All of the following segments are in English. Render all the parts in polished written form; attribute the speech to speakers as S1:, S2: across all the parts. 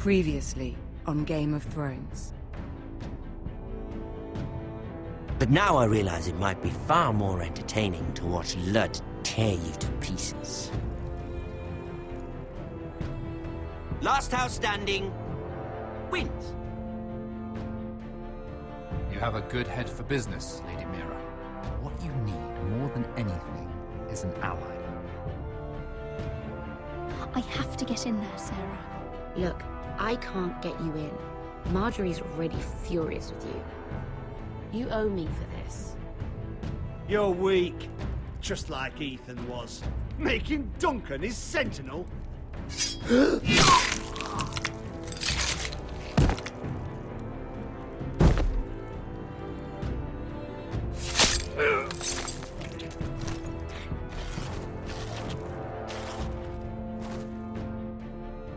S1: Previously on Game of Thrones.
S2: But now I realize it might be far more entertaining to watch Lud tear you to pieces. Last house standing wins.
S3: You have a good head for business, Lady Mira. What you need more than anything is an ally.
S4: I have to get in there, Sarah.
S5: Look, I can't get you in. Marjorie's already furious with you. You owe me for this.
S6: You're weak. Just like Ethan was. Making Duncan his sentinel.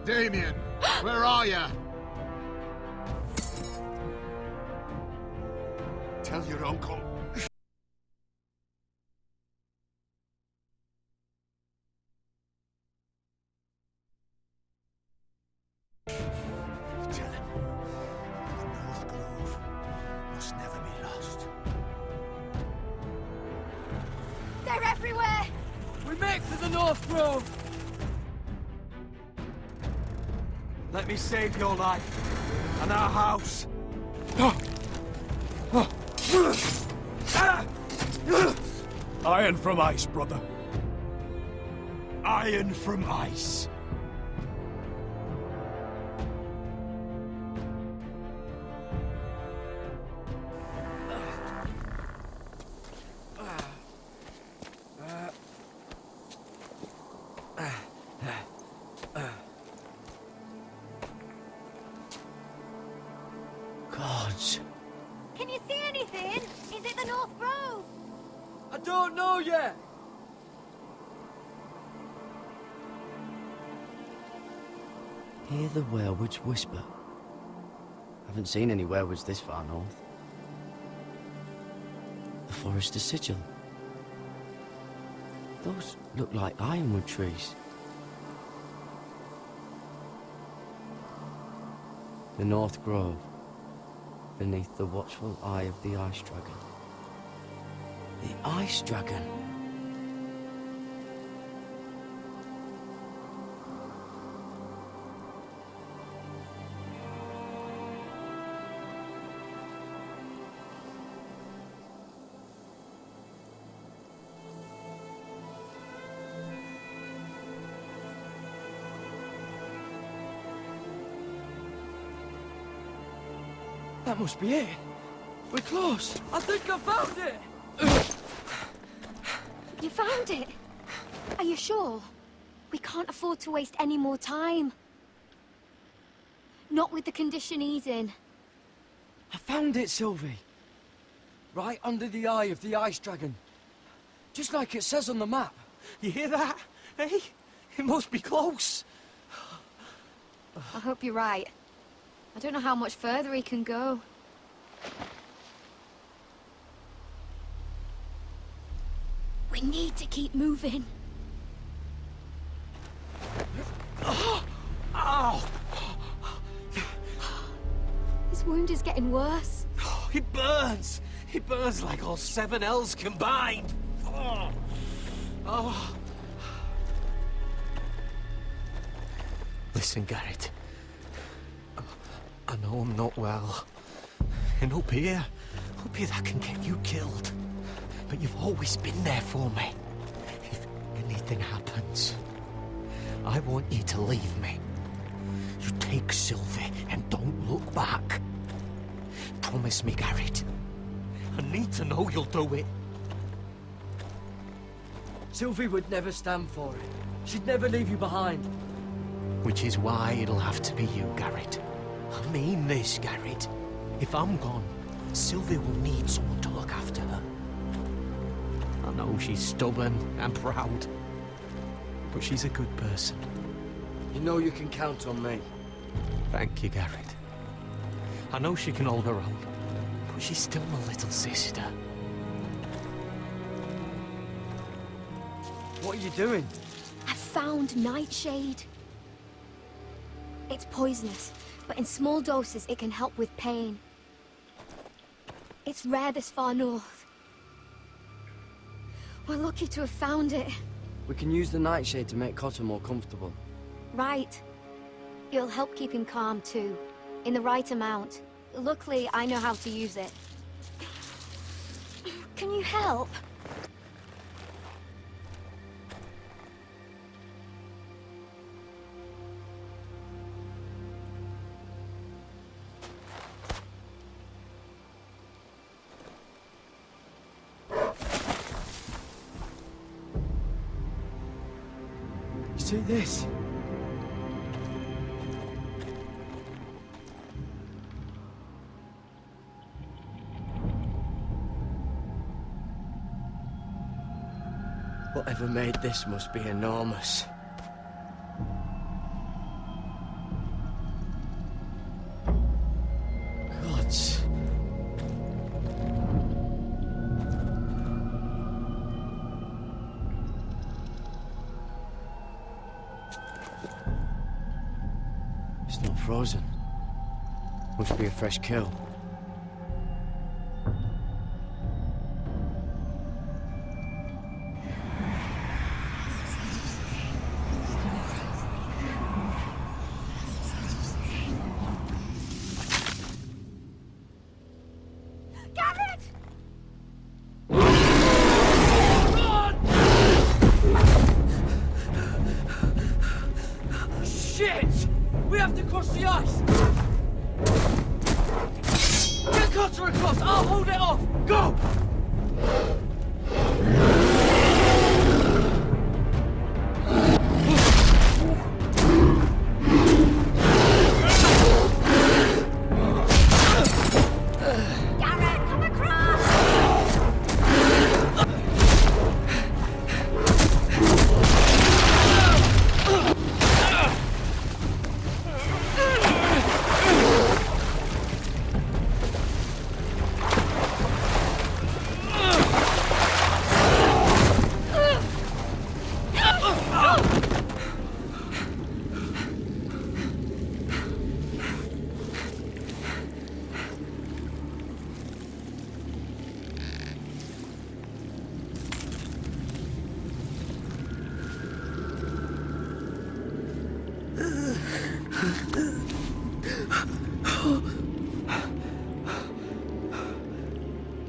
S7: Damien, where are you? Tell your uncle. Tell him the North Grove must never be lost.
S4: They're everywhere!
S8: We make for the North Grove! Let me save your life and our house. Iron from ice, brother. Iron from ice.
S2: Gods.
S4: Can you see anything? Is it the North Grove?
S8: I don't know yet.
S2: Hear the werewolves whisper. Haven't seen any werewolves this far north. The Forester's Sigil. Those look like ironwood trees. The North Grove, beneath the watchful eye of the Ice Dragon. The Ice Dragon?
S8: That must be it. We're close. I think I found it.
S4: You found it? Are you sure? We can't afford to waste any more time. Not with the condition he's in.
S8: I found it, Sylvie. Right under the eye of the Ice Dragon. Just like it says on the map. You hear that? Hey? It must be close.
S4: I hope you're right. I don't know how much further he can go. We need to keep moving.
S8: Ow!
S4: His wound is getting worse.
S8: It burns! It burns like all 7 L's combined! Oh. Listen, Garrett. I know I'm not well. And up here that can get you killed. But you've always been there for me. If anything happens, I want you to leave me. You take Sylvie and don't look back. Promise me, Garrett. I need to know you'll do it. Sylvie would never stand for it. She'd never leave you behind. Which is why it'll have to be you, Garrett. I mean this, Garrett. If I'm gone, Sylvie will need someone to look after her. I know she's stubborn and proud, but she's a good person. You know you can count on me. Thank you, Garrett. I know she can hold her own, but she's still my little sister. What are you doing?
S4: I found Nightshade. It's poisonous, but in small doses it can help with pain. It's rare this far north. We're lucky to have found it.
S2: We can use the nightshade to make Cotter more comfortable.
S4: Right. It'll help keep him calm, too. In the right amount. Luckily, I know how to use it. Can you help?
S2: See this? Whatever made this must be enormous. Gods. It's not frozen. Must be a fresh kill. Shit! We have to cross the ice! Get Cotter across! I'll hold it off! Go!
S4: Garrett, come across!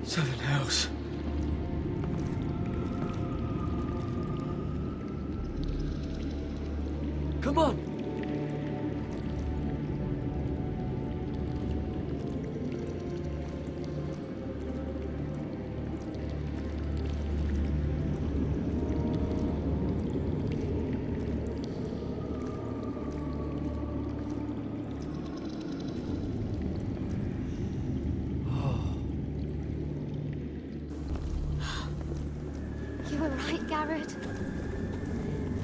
S2: Seven Hells. Come on!
S4: You were right, Garrett.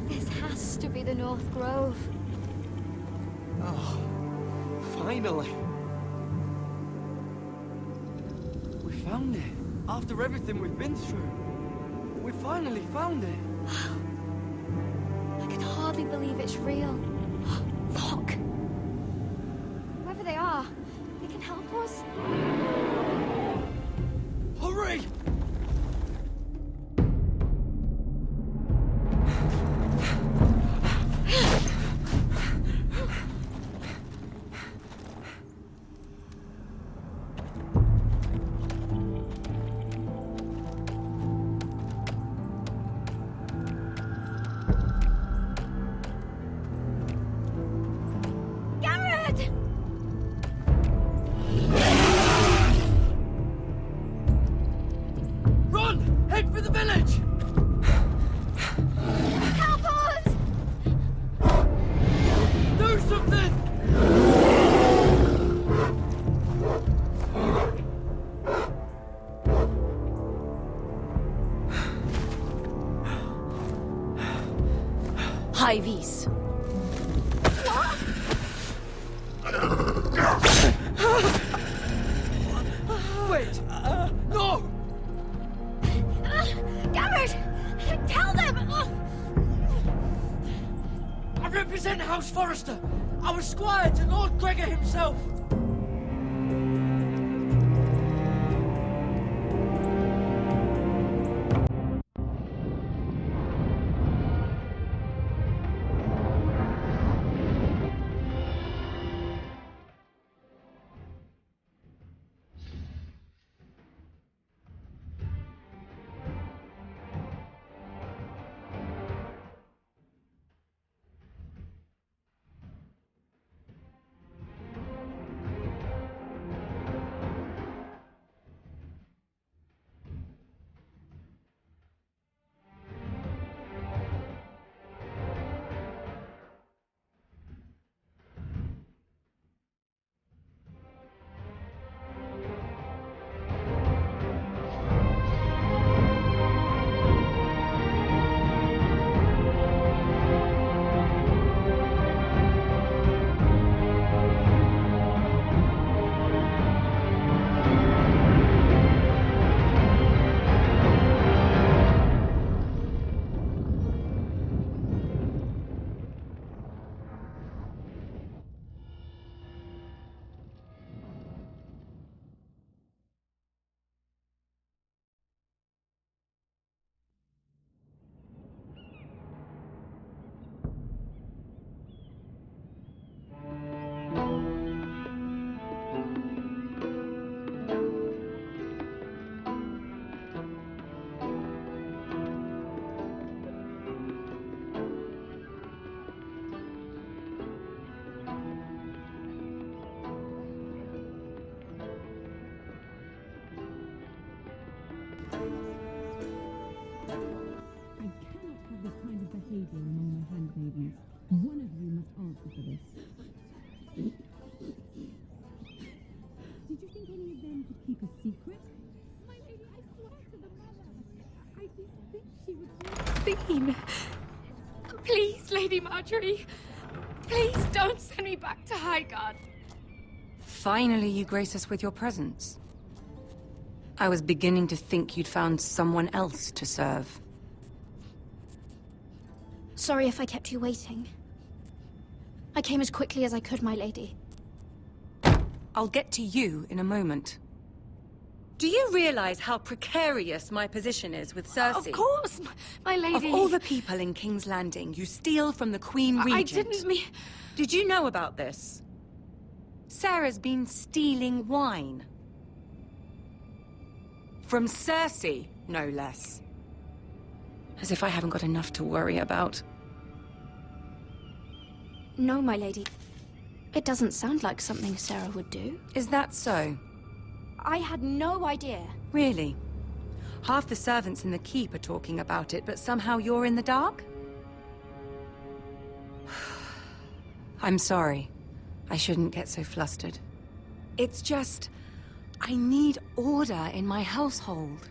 S4: This has to be the North Grove.
S2: Oh, finally! We found it. After everything we've been through. We finally found it.
S4: I can hardly believe it's real. Fuck. Whoever they are, they can help us.
S2: Hurry!
S4: Garrett!
S2: Run! Head for the village!
S4: Help us!
S2: Do something!
S5: Hy-Vee.
S2: Wait! No!
S4: Garrett! Tell them!
S2: I represent House Forrester.
S8: I was squire to Lord Gregor himself.
S9: behavior among my handmaidens. One of you must answer for this. Did you think any of them could keep a secret? My lady, I swear to the mother. I didn't think she would
S4: Thine! Please, Lady Marjorie. Please don't send me back to Highgarden.
S1: Finally, you grace us with your presence. I was beginning to think you'd found someone else to serve.
S4: Sorry if I kept you waiting. I came as quickly as I could, my lady.
S1: I'll get to you in a moment. Do you realize how precarious my position is with Cersei?
S4: Of course, my lady.
S1: Of all the people in King's Landing, you steal from the Queen Regent.
S4: I didn't mean...
S1: Did you know about this? Sarah's been stealing wine. From Cersei, no less. As if I haven't got enough to worry about.
S4: No, my lady. It doesn't sound like something Sarah would do.
S1: Is that so?
S4: I had no idea.
S1: Really? Half the servants in the keep are talking about it, but somehow you're in the dark? I'm sorry. I shouldn't get so flustered. It's just... I need order in my household.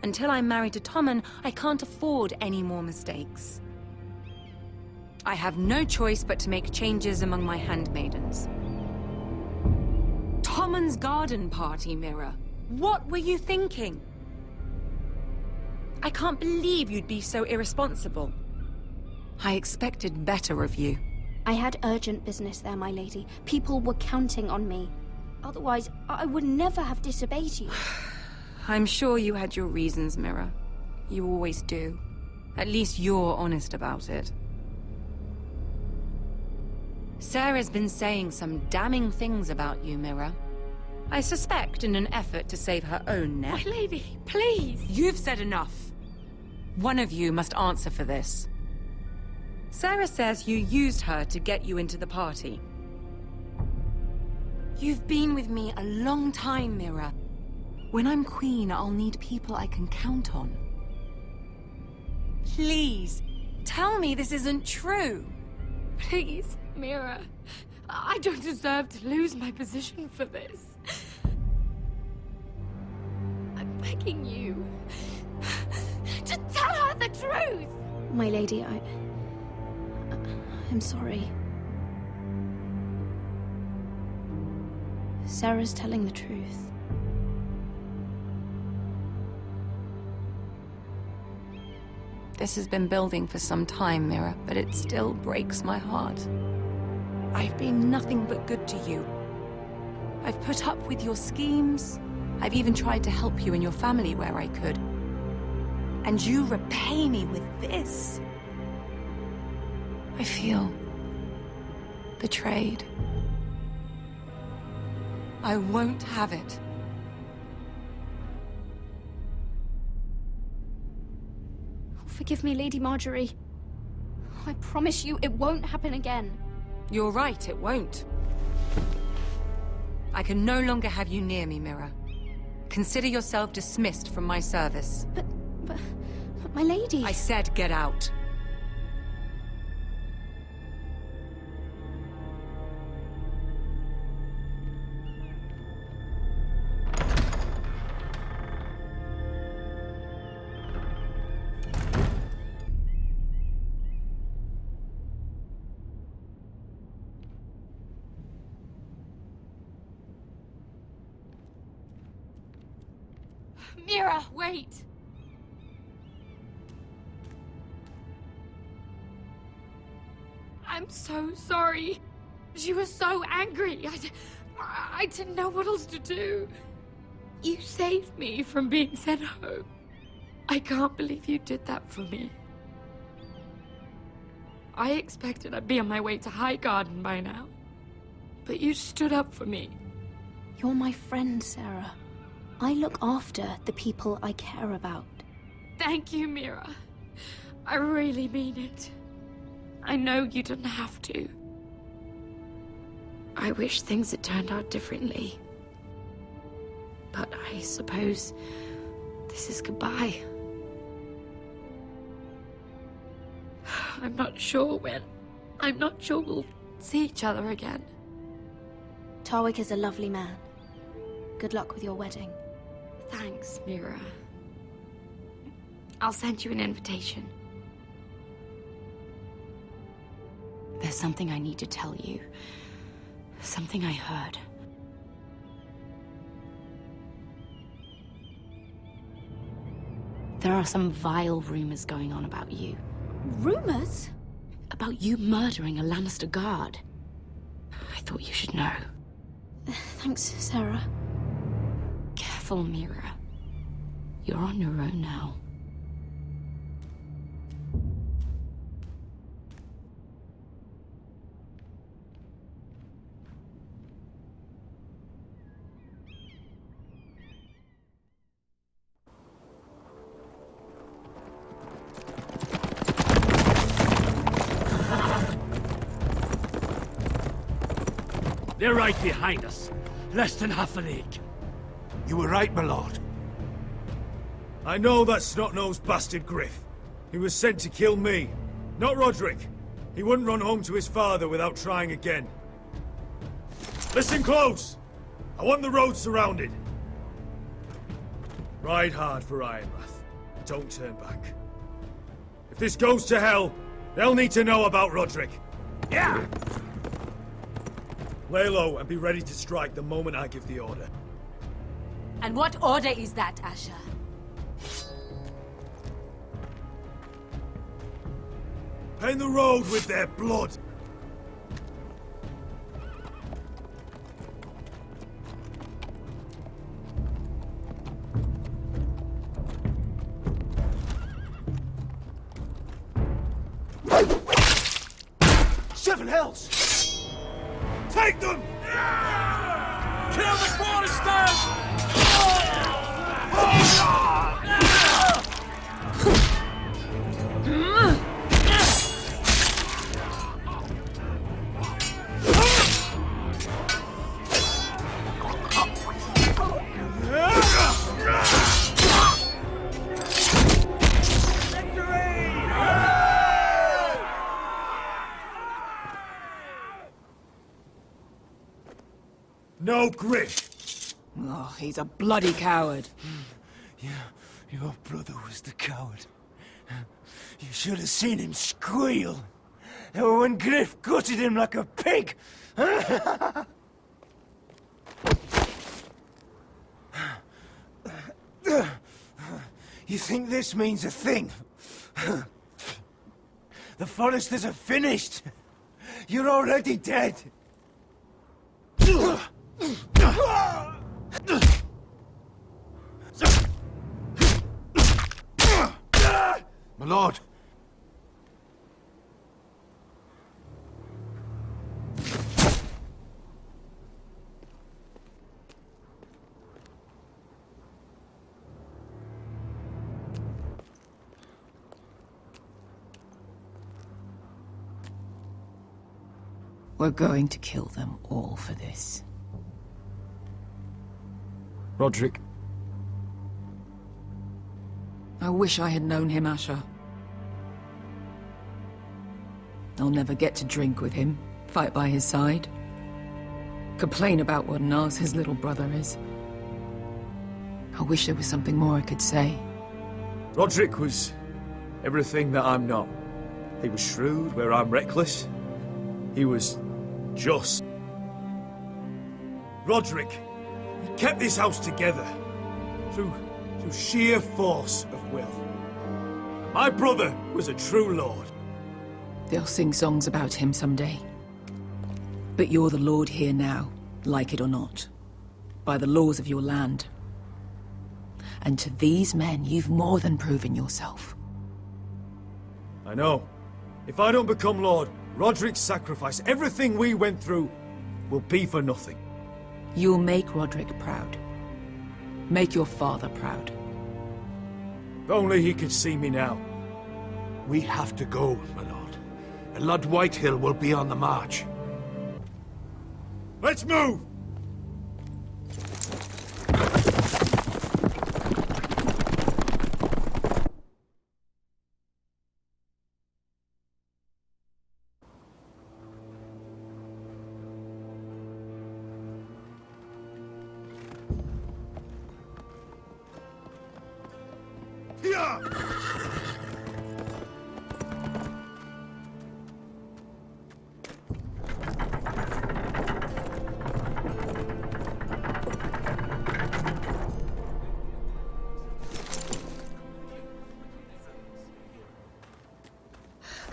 S1: Until I'm married to Tommen, I can't afford any more mistakes. I have no choice but to make changes among my handmaidens. Tommen's garden party, Mira. What were you thinking? I can't believe you'd be so irresponsible. I expected better of you.
S4: I had urgent business there, my lady. People were counting on me. Otherwise, I would never have disobeyed you.
S1: I'm sure you had your reasons, Mira. You always do. At least you're honest about it. Sarah's been saying some damning things about you, Mira. I suspect in an effort to save her own neck.
S4: My lady, please!
S1: You've said enough. One of you must answer for this. Sarah says you used her to get you into the party. You've been with me a long time, Mira. When I'm queen, I'll need people I can count on. Please, tell me this isn't true.
S4: Please, Mira. I don't deserve to lose my position for this. I'm begging you. To tell her the truth! My lady, I'm sorry. Sarah's telling the truth.
S1: This has been building for some time, Mira, but it still breaks my heart. I've been nothing but good to you. I've put up with your schemes. I've even tried to help you and your family where I could. And you repay me with this. I feel betrayed. I won't have it.
S4: Forgive me, Lady Marjorie. I promise you it won't happen again.
S1: You're right, it won't. I can no longer have you near me, Mira. Consider yourself dismissed from my service.
S4: But my lady...
S1: I said get out.
S4: Mira, wait! I'm so sorry. She was so angry. I didn't know what else to do. You saved me from being sent home. I can't believe you did that for me. I expected I'd be on my way to High Garden by now. But you stood up for me.
S5: You're my friend, Sarah. I look after the people I care about.
S4: Thank you, Mira. I really mean it. I know you didn't have to. I wish things had turned out differently. But I suppose this is goodbye. I'm not sure when. I'm not sure we'll see each other again.
S5: Tarwick is a lovely man. Good luck with your wedding.
S4: Thanks, Mira. I'll send you an invitation.
S5: There's something I need to tell you. Something I heard. There are some vile rumors going on about you.
S4: Rumors?
S5: About you murdering a Lannister guard. I thought you should know. Thanks, Sarah.
S4: Careful, Mira.
S5: You're on your own now.
S6: They're right behind us. Less than half a league.
S7: You were right, my lord.
S10: I know that snot-nosed bastard Griff. He was sent to kill me, not Roderick. He wouldn't run home to his father without trying again. Listen close! I want the road surrounded. Ride hard for Ironrath. Don't turn back. If this goes to hell, they'll need to know about Roderick.
S6: Yeah!
S10: Lay low and be ready to strike the moment I give the order.
S1: And what order is that, Asher?
S10: Paint the road with their blood.
S7: Seven hells!
S10: Take them!
S7: Kill the Foresters!
S10: No Griff!
S1: Oh, he's a bloody coward.
S7: Yeah, your brother was the coward. You should have seen him squeal. When Griff gutted him like a pig. You think this means a thing? The Foresters are finished. You're already dead!
S11: My lord!
S12: We're going to kill them all for this.
S10: Roderick.
S12: I wish I had known him, Asher. I'll never get to drink with him, fight by his side, complain about what an arse his little brother is. I wish there was something more I could say.
S10: Roderick was everything that I'm not. He was shrewd where I'm reckless. He was just. Roderick, he kept this house together through sheer force of will. My brother was a true lord.
S12: They'll sing songs about him someday. But you're the lord here now, like it or not. By the laws of your land. And to these men, you've more than proven yourself.
S10: I know. If I don't become lord, Roderick's sacrifice, everything we went through, will be for nothing.
S12: You'll make Roderick proud. Make your father proud.
S10: If only he could see me now.
S11: We have to go, my lord. And Lord Whitehill will be on the march.
S10: Let's move!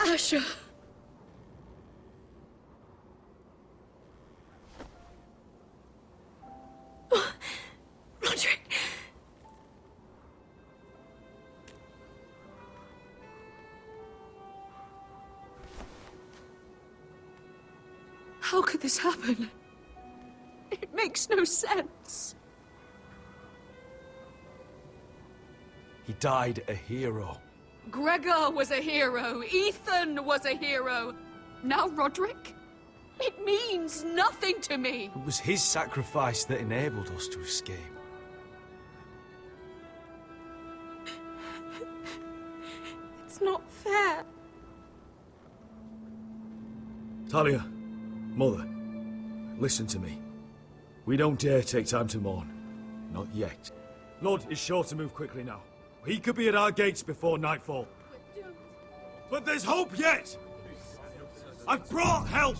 S4: Asher. Roderick. How could this happen? It makes no sense.
S10: He died a hero.
S4: Gregor was a hero. Ethan was a hero. Now Roderick? It means nothing to me.
S10: It was his sacrifice that enabled us to escape.
S4: It's not fair.
S10: Talia, Mother, listen to me. We don't dare take time to mourn. Not yet. Lord is sure to move quickly now. He could be at our gates before nightfall. But there's hope yet! I've brought help!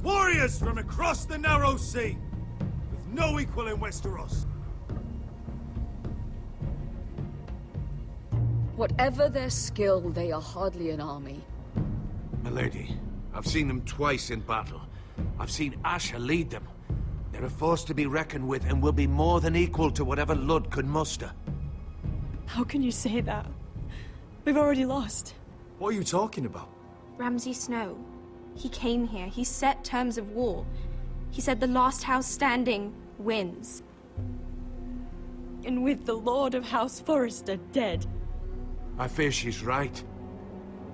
S10: Warriors from across the narrow sea, with no equal in Westeros.
S4: Whatever their skill, they are hardly an army.
S11: Milady, I've seen them twice in battle. I've seen Asher lead them. They're a force to be reckoned with and will be more than equal to whatever Lud could muster.
S13: How can you say that? We've already lost.
S10: What are you talking about?
S14: Ramsay Snow. He came here. He set terms of war. He said the last house standing wins.
S13: And with the Lord of House Forrester dead.
S11: I fear she's right.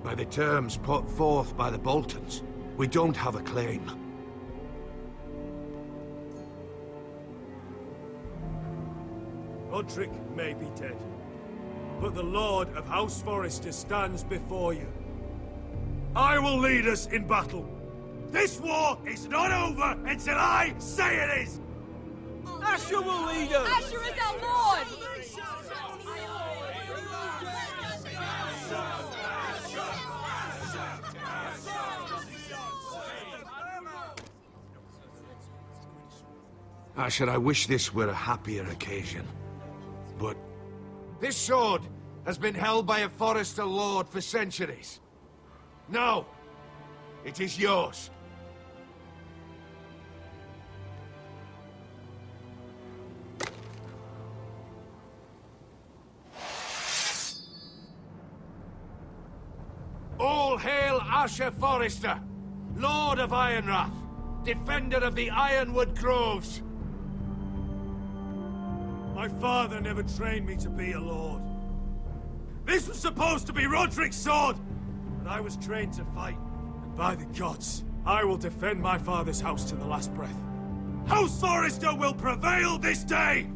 S11: By the terms put forth by the Boltons, we don't have a claim.
S10: Roderick may be dead, but the Lord of House Forrester stands before you. I will lead us in battle. This war is not over until I say it is!
S7: Asher will lead us!
S4: Asher is our lord!
S11: Asher, I wish this were a happier occasion. But this sword has been held by a Forrester lord for centuries. No, It is yours. All hail Asher Forrester, Lord of Ironrath, defender of the Ironwood Groves.
S10: My father never trained me to be a lord. This was supposed to be Roderick's sword, but I was trained to fight. And by the gods, I will defend my father's house to the last breath. House Forrester will prevail this day!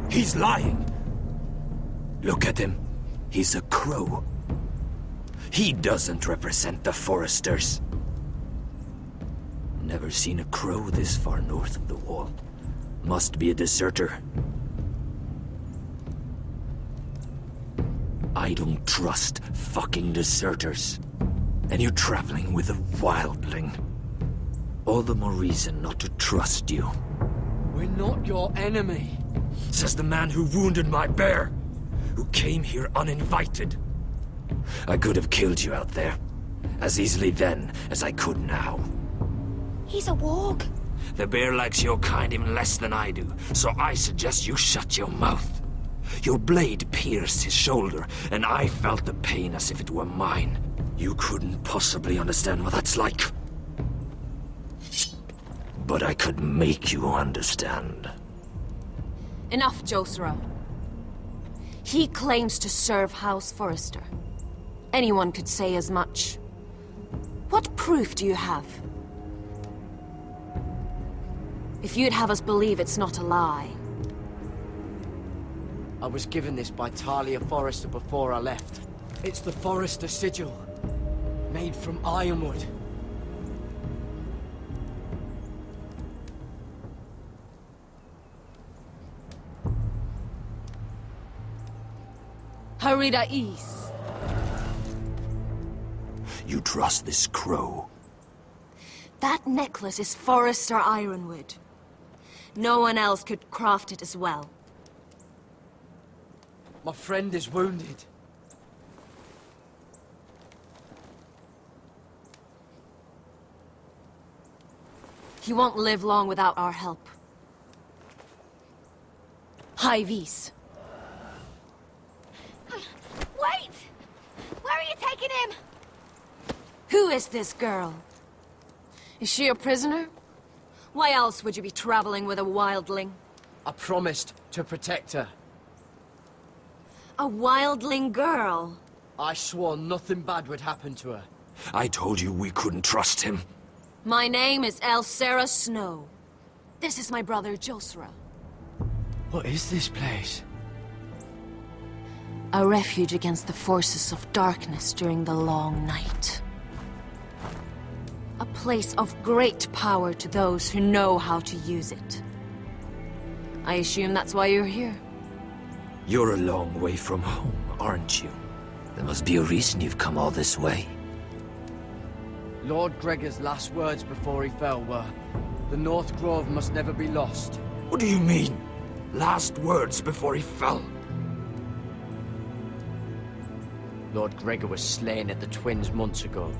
S15: He's lying. Look at him. He's a crow. He doesn't represent the Foresters. Never seen a crow this far north of the wall. Must be a deserter. I don't trust fucking deserters. And you're traveling with a wildling. All the more reason not to trust you.
S2: We're not your enemy.
S15: Says the man who wounded my bear, who came here uninvited. I could have killed you out there, as easily then as I could now.
S14: He's a warg.
S15: The bear likes your kind even less than I do, so I suggest you shut your mouth. Your blade pierced his shoulder, and I felt the pain as if it were mine. You couldn't possibly understand what that's like. But I could make you understand.
S5: Enough, Josera. He claims to serve House Forrester. Anyone could say as much. What proof do you have? If you'd have us believe it's not a lie.
S2: I was given this by Talia Forrester before I left. It's the Forrester sigil, made from ironwood.
S5: Harida East.
S15: You trust this crow?
S5: That necklace is Forrester Ironwood. No one else could craft it as well.
S2: My friend is wounded.
S5: He won't live long without our help. High Vis.
S14: Wait! Where are you taking him?
S5: Who is this girl? Is she a prisoner? Why else would you be traveling with a wildling?
S2: I promised to protect her.
S5: A wildling girl?
S2: I swore nothing bad would happen to her.
S15: I told you we couldn't trust him.
S5: My name is Elsera Snow. This is my brother Josera.
S2: What is this place?
S5: A refuge against the forces of darkness during the long night. A place of great power to those who know how to use it. I assume that's why you're here.
S15: You're a long way from home, aren't you? There must be a reason you've come all this way.
S2: Lord Gregor's last words before he fell were, "The North Grove must never be lost."
S15: What do you mean? Last words before he fell?
S2: Lord Gregor was slain at the Twins months ago,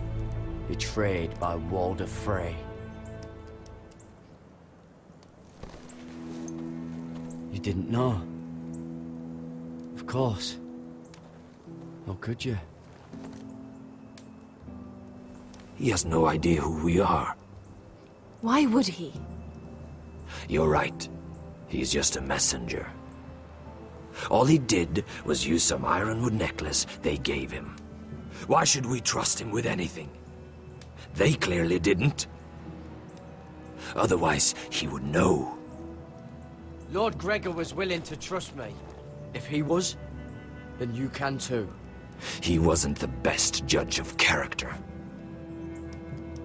S2: betrayed by Walder Frey. You didn't know? Of course. How could you?
S15: He has no idea who we are.
S5: Why would he?
S15: You're right. He's just a messenger. All he did was use some ironwood necklace they gave him. Why should we trust him with anything? They clearly didn't. Otherwise, he would know.
S2: Lord Gregor was willing to trust me. If he was, then you can too.
S15: He wasn't the best judge of character.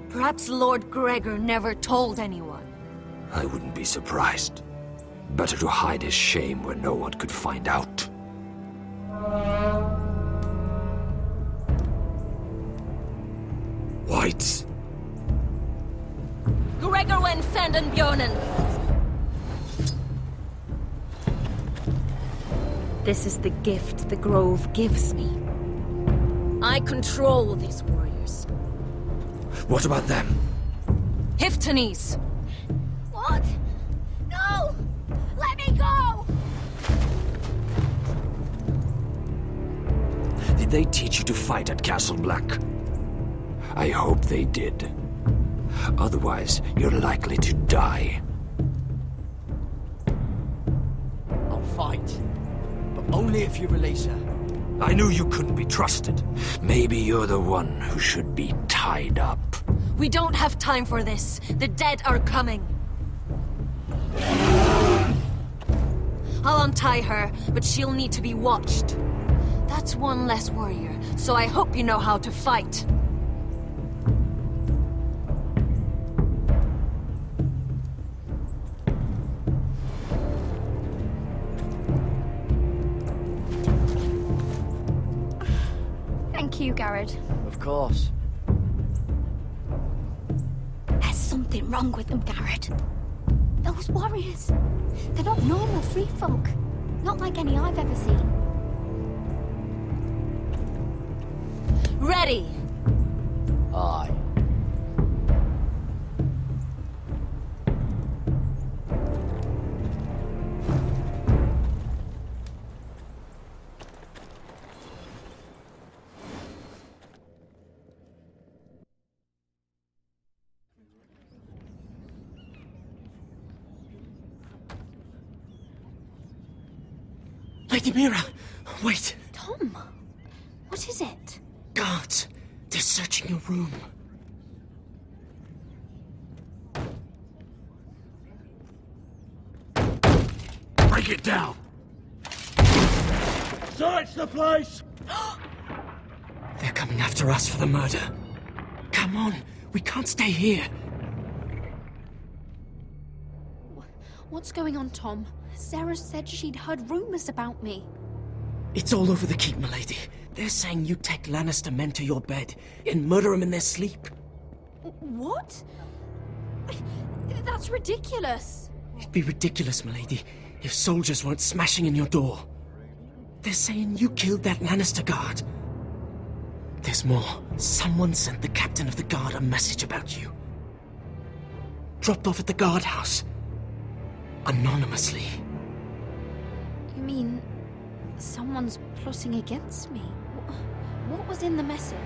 S5: Perhaps Lord Gregor never told anyone.
S15: I wouldn't be surprised. Better to hide his shame where no one could find out. Whites.
S5: Gregorwen Fandenbjörnen! This is the gift the Grove gives me. I control these warriors.
S15: What about them?
S5: Hiftanes!
S13: What? No! Let me go!
S15: Did they teach you to fight at Castle Black? I hope they did. Otherwise, you're likely to die.
S8: I'll fight. But only if you release her.
S15: I knew you couldn't be trusted. Maybe you're the one who should be tied up.
S5: We don't have time for this. The dead are coming. I'll untie her, but she'll need to be watched. That's one less warrior, so I hope you know how to fight.
S14: Thank you, Garrett.
S2: Of course.
S13: There's something wrong with them, Garrett. Those warriors. They're not normal free folk. Not like any I've ever seen.
S5: Ready!
S2: Aye.
S8: Lady Mira! Wait!
S13: Tom! What is it?
S8: Guards! They're searching your room.
S11: Break it down!
S6: Search the place!
S8: They're coming after us for the murder. Come on, we can't stay here.
S14: What's going on, Tom? Sarah said she'd heard rumors about me.
S8: It's all over the keep, milady. They're saying you take Lannister men to your bed and murder them in their sleep.
S14: What? That's ridiculous.
S8: It'd be ridiculous, milady, if soldiers weren't smashing in your door. They're saying you killed that Lannister guard. There's more. Someone sent the captain of the guard a message about you. Dropped off at the guardhouse. Anonymously.
S14: You mean someone's plotting against me? What was in the message?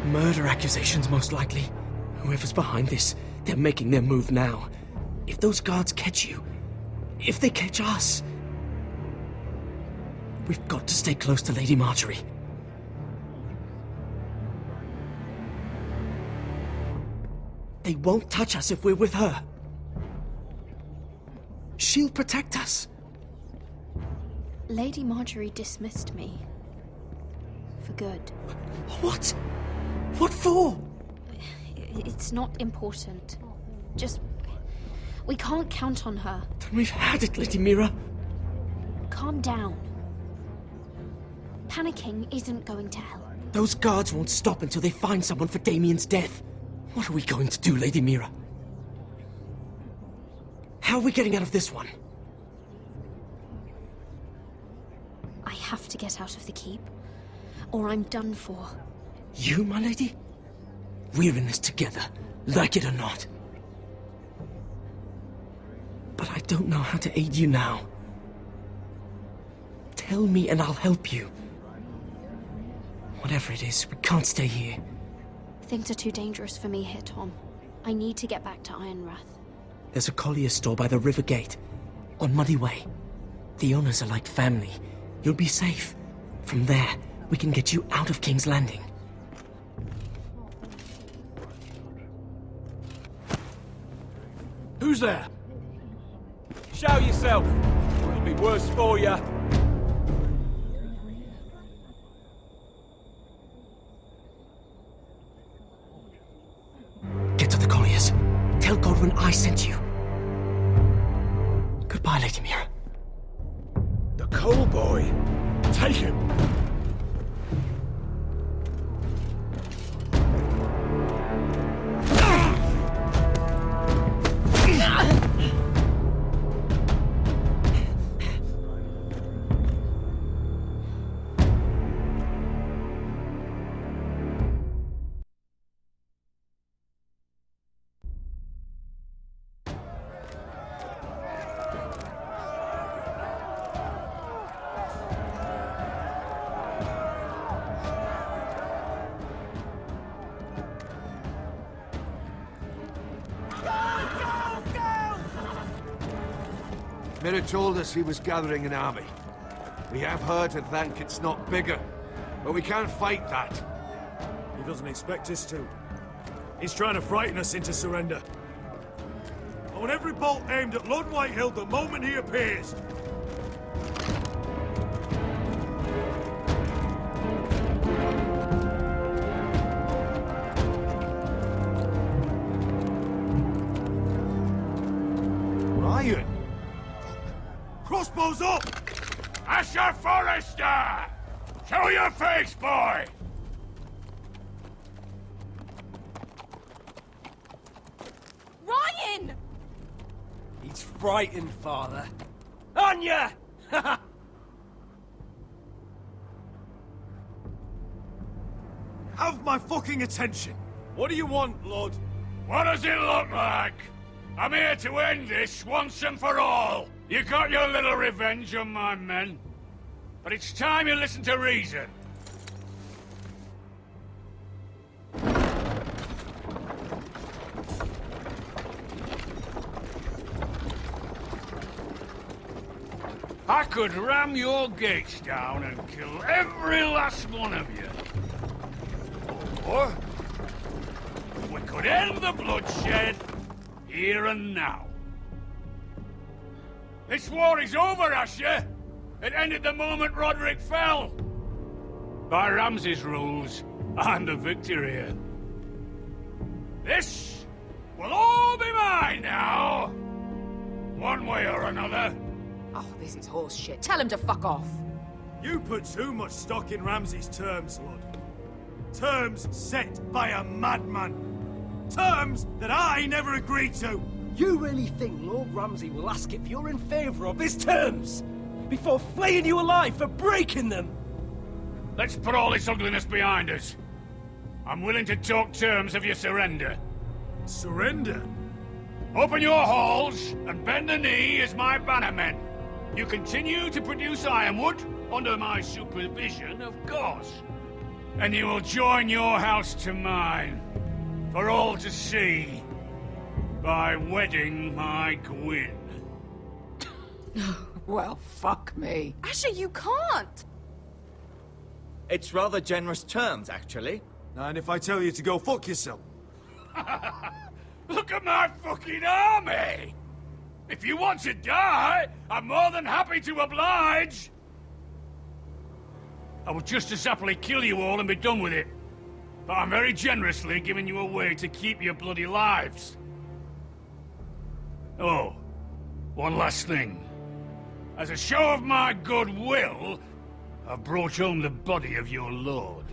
S8: Murder accusations, most likely. Whoever's behind this, they're making their move now. If those guards catch you, if they catch us, we've got to stay close to Lady Marjorie. They won't touch us if we're with her. She'll protect us.
S14: Lady Marjorie dismissed me. For good.
S8: What? What for?
S14: It's not important. Just... we can't count on her.
S8: Then we've had it, Lady Mira.
S14: Calm down. Panicking isn't going to help.
S8: Those guards won't stop until they find someone for Damien's death. What are we going to do, Lady Mira? How are we getting out of this one?
S14: I have to get out of the keep, or I'm done for.
S8: You, my lady? We're in this together, like it or not. But I don't know how to aid you now. Tell me and I'll help you. Whatever it is, we can't stay here.
S14: Things are too dangerous for me here, Tom. I need to get back to Ironrath.
S8: There's a collier's store by the river gate, on Muddy Way. The owners are like family. You'll be safe. From there, we can get you out of King's Landing.
S10: Who's there? Show yourself. It'll be worse for you.
S8: Get to the colliers. Tell Godwin I sent you. Goodbye,
S15: Lady Mira.
S10: The coal boy. Take him.
S11: Mira told us he was gathering an army. We have her to thank it's not bigger, but we can't fight that.
S10: He doesn't expect us to. He's trying to frighten us into surrender. I want every bolt aimed at Lord Whitehill the moment he appears. Ryan! Crossbows up!
S16: Asher Forrester! Show your face, boy!
S14: Ryan!
S7: He's frightened, Father. Anya!
S10: Have my fucking attention! What do you want, Lord?
S16: What does it look like? I'm here to end this once and for all. You got your little revenge on my men. But it's time you listen to reason. I could ram your gates down and kill every last one of you. Or we could end the bloodshed here and now. This war is over, Asher. It ended the moment Roderick fell. By Ramsay's rules, I'm the victor here. This will all be mine now. One way or another.
S12: Oh, this is horse shit. Tell him to fuck off.
S10: You put too much stock in Ramsay's terms, Lord. Terms set by a madman. Terms that I never agreed to.
S7: You really think Lord Ramsay will ask if you're in favor of his terms before flaying you alive for breaking them?
S16: Let's put all this ugliness behind us. I'm willing to talk terms of your surrender.
S10: Surrender?
S16: Open your halls and bend the knee as my bannermen. You continue to produce ironwood under my supervision, of course. And you will join your house to mine, for all to see, by wedding my Gwyn.
S12: Well, fuck me.
S14: Asher, you can't!
S7: It's rather generous terms, actually.
S10: And if I tell you to go fuck yourself?
S16: Look at my fucking army! If you want to die, I'm more than happy to oblige! I would just as happily kill you all and be done with it. But I'm very generously giving you a way to keep your bloody lives. Oh, one last thing. As a show of my goodwill, I've brought home the body of your lord.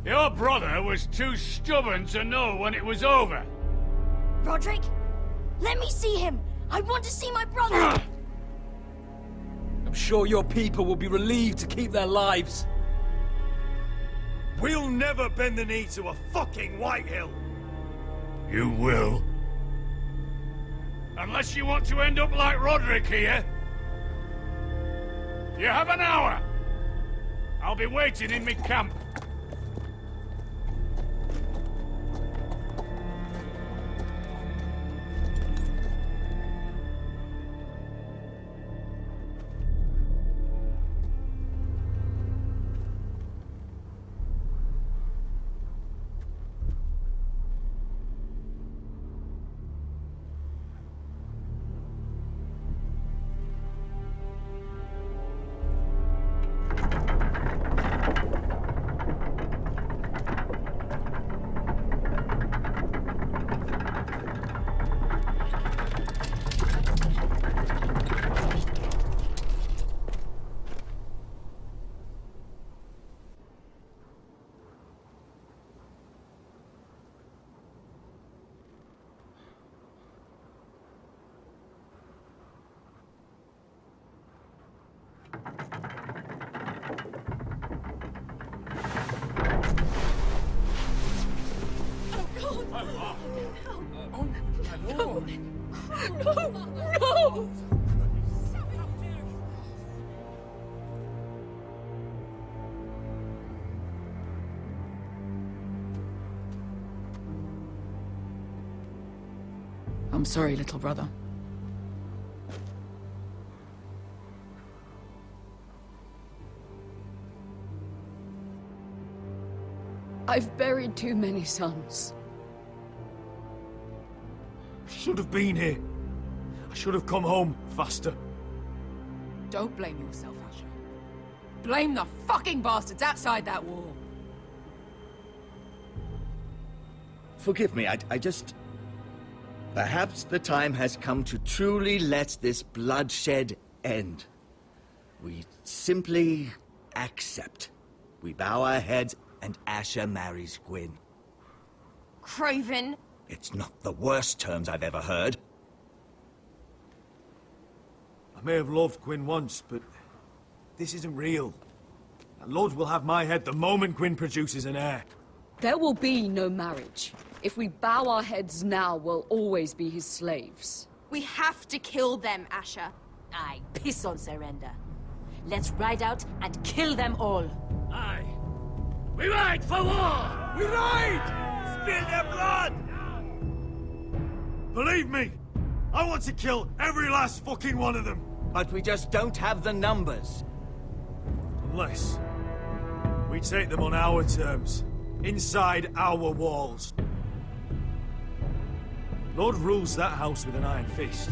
S16: Your brother was too stubborn to know when it was over.
S13: Roderick, let me see him. I want to see my brother.
S7: I'm sure your people will be relieved to keep their lives.
S10: We'll never bend the knee to a fucking Whitehill.
S16: You will. Unless you want to end up like Roderick here. You have an hour. I'll be waiting in my camp.
S4: No! No!
S12: I'm sorry, little brother.
S4: I've buried too many sons.
S10: I should have been here. I should have come home faster.
S12: Don't blame yourself, Asher. Blame the fucking bastards outside that wall.
S17: Forgive me, I just... Perhaps the time has come to truly let this bloodshed end. We simply accept. We bow our heads and Asher marries Gwyn.
S14: Craven!
S17: It's not the worst terms I've ever heard.
S10: I may have loved Gwyn once, but this isn't real. And Lord will have my head the moment Gwyn produces an heir.
S4: There will be no marriage. If we bow our heads now, we'll always be his slaves.
S14: We have to kill them, Asher.
S5: Aye, piss on surrender. Let's ride out and kill them all.
S16: Aye. We ride for war!
S10: We ride! Spill their blood! Believe me, I want to kill every last fucking one of them.
S17: But we just don't have the numbers.
S10: Unless we take them on our terms, inside our walls. Lord rules that house with an iron fist.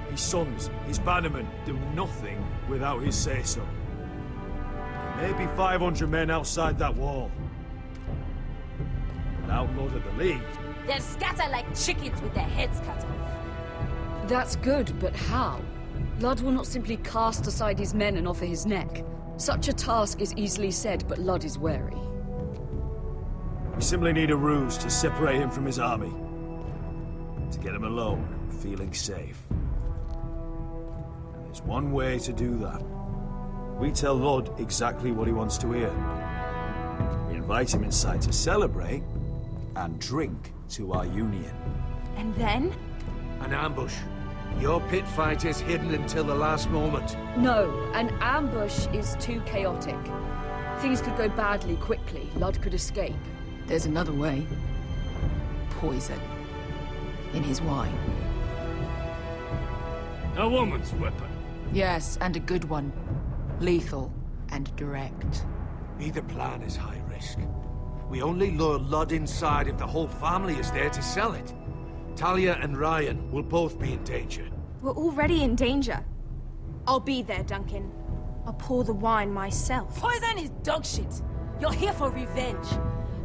S10: His sons, his bannermen, do nothing without his say-so. There may be 500 men outside that wall. Without Lord of the League...
S5: They'll scatter like chickens with their heads cut off.
S4: That's good, but how? Ludd will not simply cast aside his men and offer his neck. Such a task is easily said, but Ludd is wary.
S10: We simply need a ruse to separate him from his army. To get him alone, feeling safe. And there's one way to do that. We tell Ludd exactly what he wants to hear. We invite him inside to celebrate and drink to our union.
S14: And then?
S11: An ambush. Your pit fight is hidden until the last moment.
S4: No, an ambush is too chaotic. Things could go badly quickly. Ludd could escape.
S12: There's another way. Poison. In his wine.
S16: A woman's weapon.
S12: Yes, and a good one. Lethal and direct.
S11: Either plan is high risk. We only lure Ludd inside if the whole family is there to sell it. Talia and Ryan will both be in danger.
S14: We're already in danger. I'll be there, Duncan. I'll pour the wine myself.
S5: Poison is dog shit. You're here for revenge.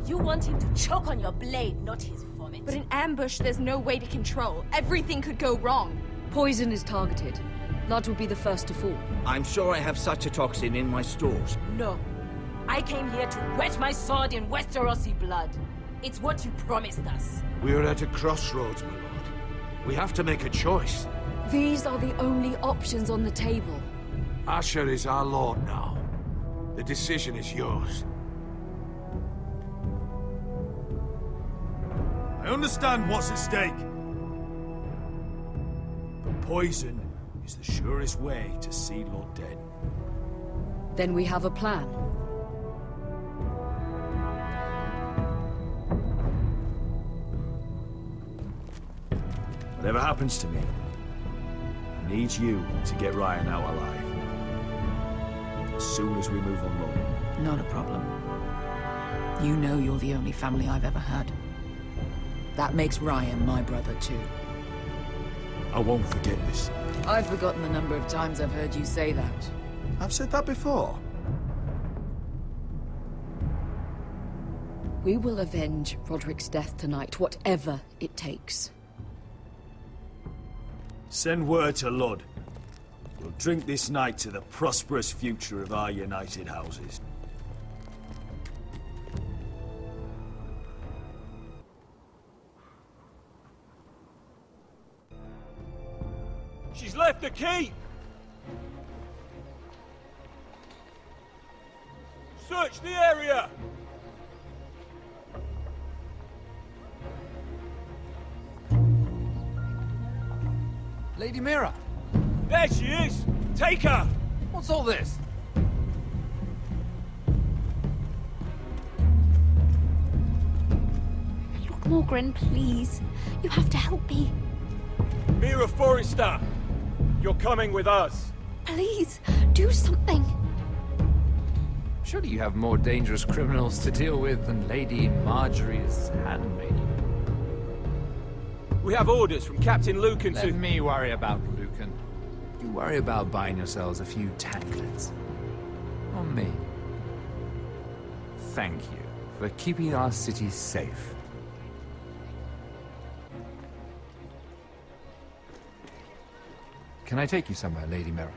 S5: You want him to choke on your blade, not his vomit.
S14: But in ambush, there's no way to control. Everything could go wrong.
S4: Poison is targeted. Ludd will be the first to fall.
S17: I'm sure I have such a toxin in my stores.
S5: No. I came here to wet my sword in Westerosi blood. It's what you promised us.
S11: We're at a crossroads, my lord. We have to make a choice.
S4: These are the only options on the table.
S11: Asher is our lord now. The decision is yours.
S10: I understand what's at stake. But poison is the surest way to see Lord dead.
S4: Then we have a plan.
S10: Whatever happens to me, I need you to get Ryan out alive. As soon as we move on Lord.
S12: Not a problem. You know you're the only family I've ever had. That makes Ryan my brother too.
S10: I won't forget this.
S12: I've forgotten the number of times I've heard you say that.
S6: I've said that before.
S4: We will avenge Roderick's death tonight, whatever it takes.
S10: Send word to Ludd. We'll drink this night to the prosperous future of our united houses.
S7: She's left the keep! Search the area!
S3: Lady Mira!
S10: There she is! Take her!
S3: What's all this?
S13: Look, Morgan, please. You have to help me.
S10: Mira Forrester! You're coming with us!
S13: Please, do something.
S3: Surely you have more dangerous criminals to deal with than Lady Marjorie's handmaiden.
S10: We have orders from Captain Lucan to...
S3: Let me worry about Lucan. You worry about buying yourselves a few tanklets. On me. Thank you for keeping our city safe. Can I take you somewhere, Lady Mira?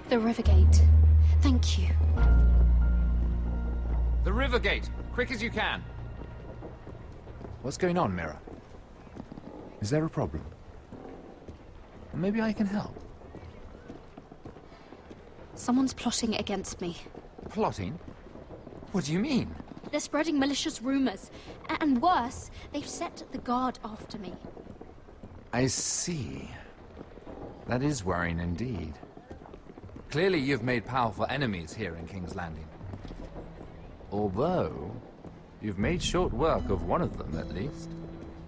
S13: The Rivergate. Thank you.
S3: The Rivergate! Quick as you can! What's going on, Mira? Is there a problem? Maybe I can help.
S13: Someone's plotting against me.
S3: Plotting? What do you mean?
S13: They're spreading malicious rumors. And worse, they've set the guard after me.
S3: I see. That is worrying indeed. Clearly you've made powerful enemies here in King's Landing. Although, you've made short work of one of them, at least.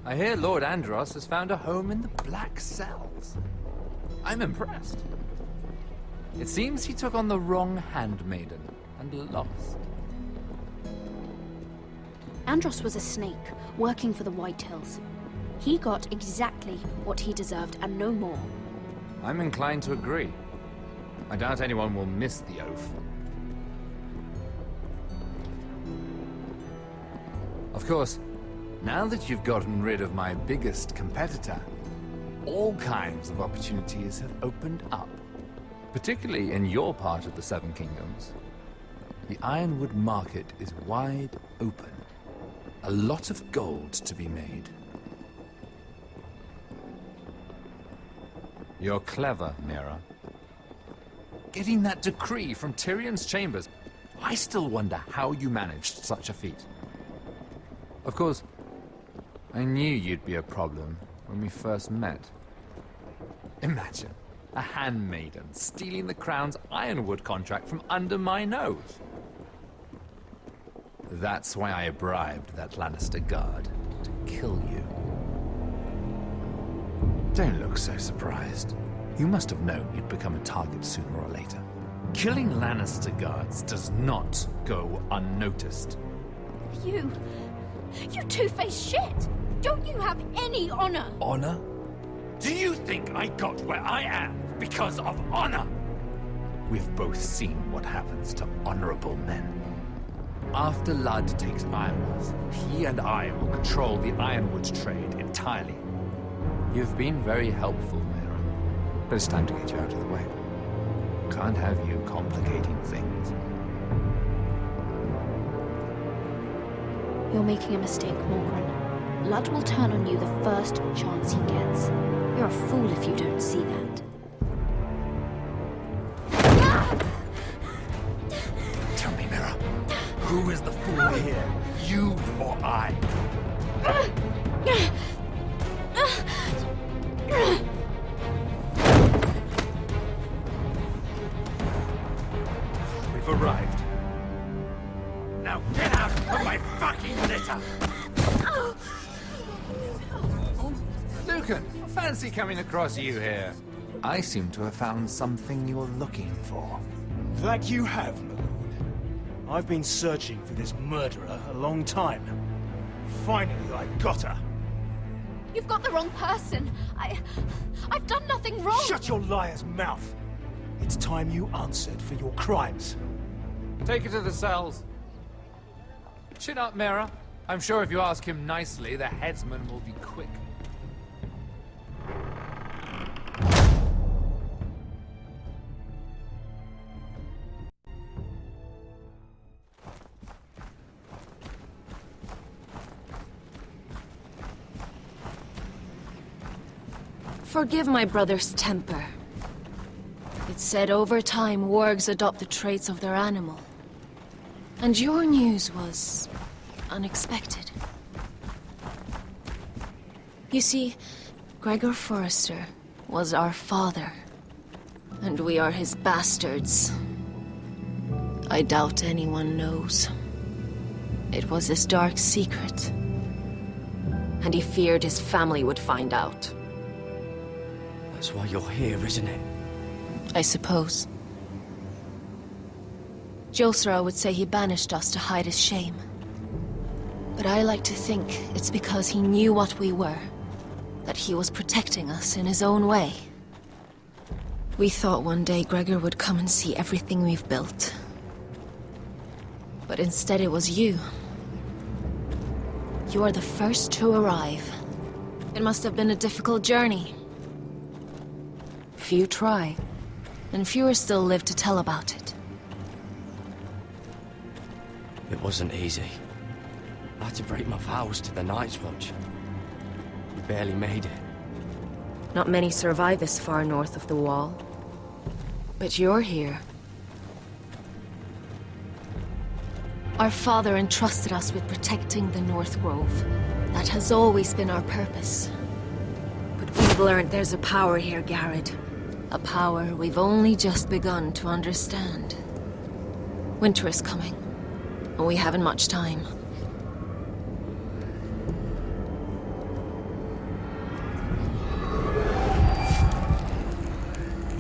S3: I hear Lord Andros has found a home in the Black Cells. I'm impressed. It seems he took on the wrong handmaiden and lost.
S13: Andros was a snake, working for the Whitehills. He got exactly what he deserved and no more.
S3: I'm inclined to agree. I doubt anyone will miss the oath. Of course, now that you've gotten rid of my biggest competitor, all kinds of opportunities have opened up. Particularly in your part of the Seven Kingdoms. The Ironwood market is wide open. A lot of gold to be made. You're clever, Mira. Getting that decree from Tyrion's chambers, I still wonder how you managed such a feat. Of course, I knew you'd be a problem when we first met. Imagine a handmaiden stealing the Crown's Ironwood contract from under my nose. That's why I bribed that Lannister guard to kill you. Don't look so surprised. You must have known you'd become a target sooner or later. Killing Lannister guards does not go unnoticed.
S13: You two-faced shit! Don't you have any honor?
S3: Honor? Do you think I got where I am because of honor? We've both seen what happens to honorable men. After Ludd takes Ironworth, he and I will control the Ironwood trade entirely. You've been very helpful, Mira, but it's time to get you out of the way. Can't have you complicating things.
S13: You're making a mistake, Morgan. Ludd will turn on you the first chance he gets. You're a fool if you don't see that.
S3: Tell me, Mira, who is the fool here? You or I? We've arrived. Now get out of my fucking litter! Lucan, fancy coming across you here. I seem to have found something you're looking for.
S10: That you have, my lord. I've been searching for this murderer a long time. Finally, I got her.
S13: You've got the wrong person. I've done nothing wrong.
S10: Shut your liar's mouth. It's time you answered for your crimes.
S3: Take her to the cells. Chin up, Mira. I'm sure if you ask him nicely, the headsman will be quick.
S5: Forgive my brother's temper. said over time wargs adopt the traits of their animal. And your news was unexpected. You see, Gregor Forrester was our father, and we are his bastards. I doubt anyone knows. It was his dark secret, and he feared his family would find out.
S2: That's why you're here, isn't it?
S5: I suppose. Josra would say he banished us to hide his shame. But I like to think it's because he knew what we were, that he was protecting us in his own way. We thought one day Gregor would come and see everything we've built. But instead it was you. You are the first to arrive. It must have been a difficult journey. Few try, and fewer still live to tell about it.
S2: It wasn't easy. I had to break my vows to the Night's Watch. We barely made it.
S5: Not many survive this far north of the Wall. But you're here. Our father entrusted us with protecting the North Grove. That has always been our purpose. But we've learned there's a power here, Garrett. A power we've only just begun to understand. Winter is coming, and we haven't much time.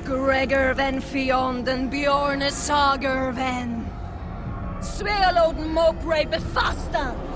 S18: Gregor ven Fionden Bjorne Sager ven Svealoden Mopre befastan.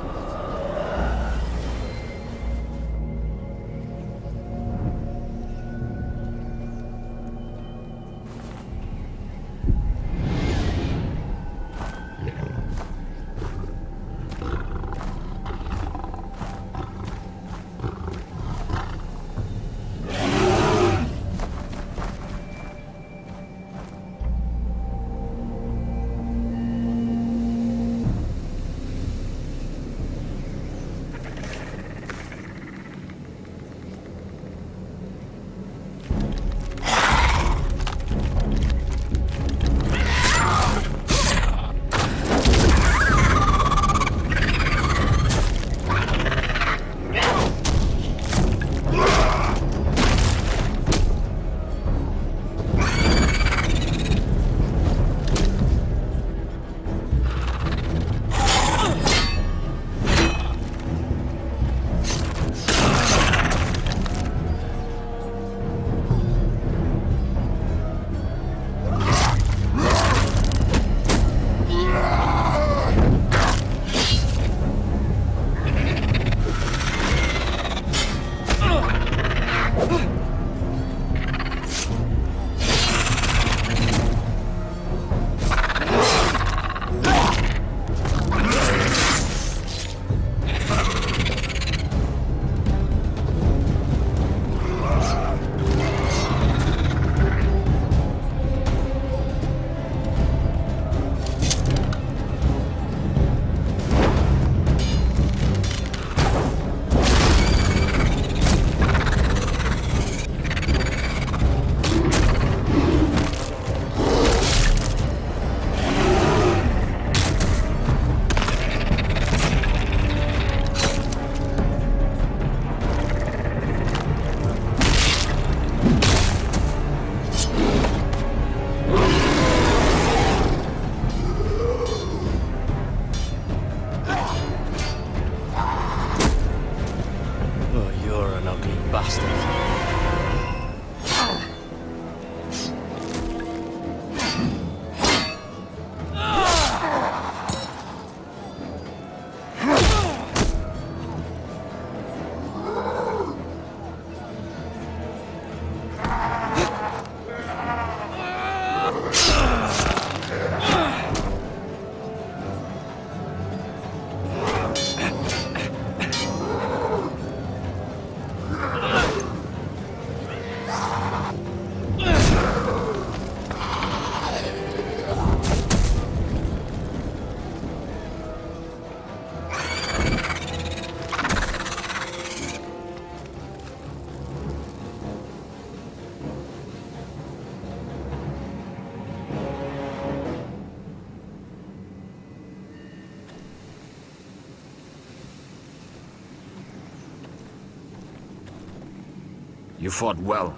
S15: You fought well.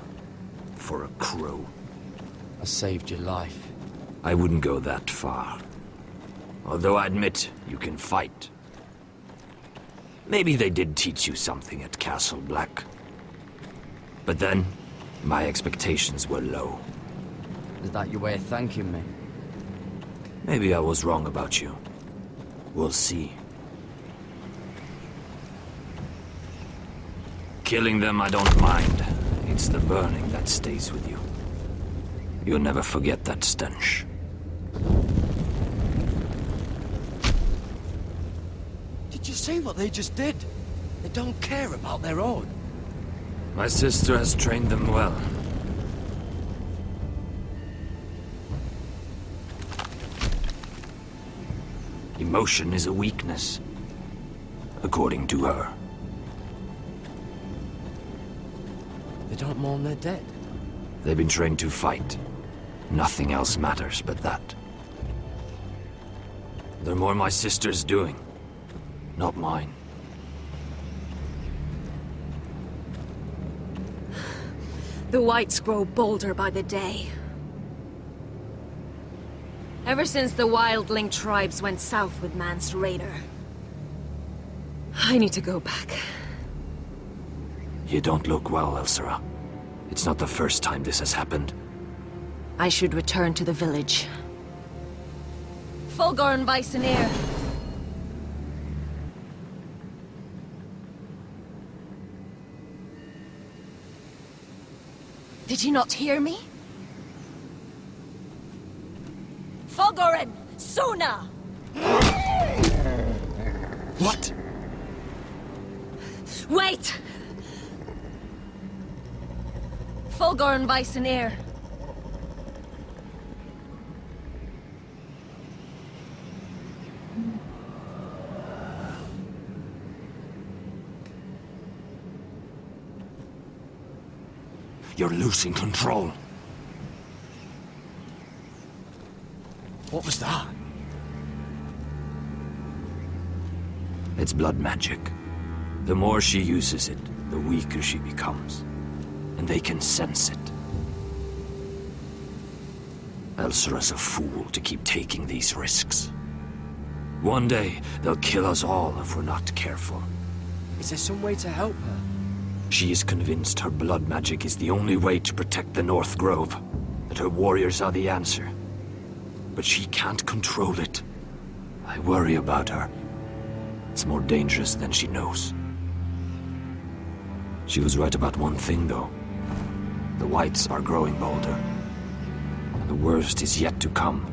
S15: For a crow.
S2: I saved your life.
S15: I wouldn't go that far. Although I admit, you can fight. Maybe they did teach you something at Castle Black. But then, my expectations were low.
S2: Is that your way of thanking me?
S15: Maybe I was wrong about you. We'll see. Killing them I don't mind. It's the burning that stays with you. You'll never forget that stench.
S2: Did you see what they just did? They don't care about their own.
S15: My sister has trained them well. Emotion is a weakness, according to her.
S2: They don't mourn their dead.
S15: They've been trained to fight. Nothing else matters but that. They're more my sister's doing, not mine.
S5: The whites grow bolder by the day. Ever since the wildling tribes went south with Man's raider. I need to go back.
S15: You don't look well, Elsera. It's not the first time this has happened.
S5: I should return to the village. Fulgor and Vysenir. Did you not hear me? Fulgorin! Suna!
S15: What?
S5: Wait! Fulgor and Vysenir.
S15: You're losing control.
S2: What was that?
S15: It's blood magic. The more she uses it, the weaker she becomes. And they can sense it. Elsera's a fool to keep taking these risks. One day, they'll kill us all if we're not careful.
S2: Is there some way to help her?
S15: She is convinced her blood magic is the only way to protect the North Grove, that her warriors are the answer. But she can't control it. I worry about her. It's more dangerous than she knows. She was right about one thing, though. The whites are growing bolder. And the worst is yet to come.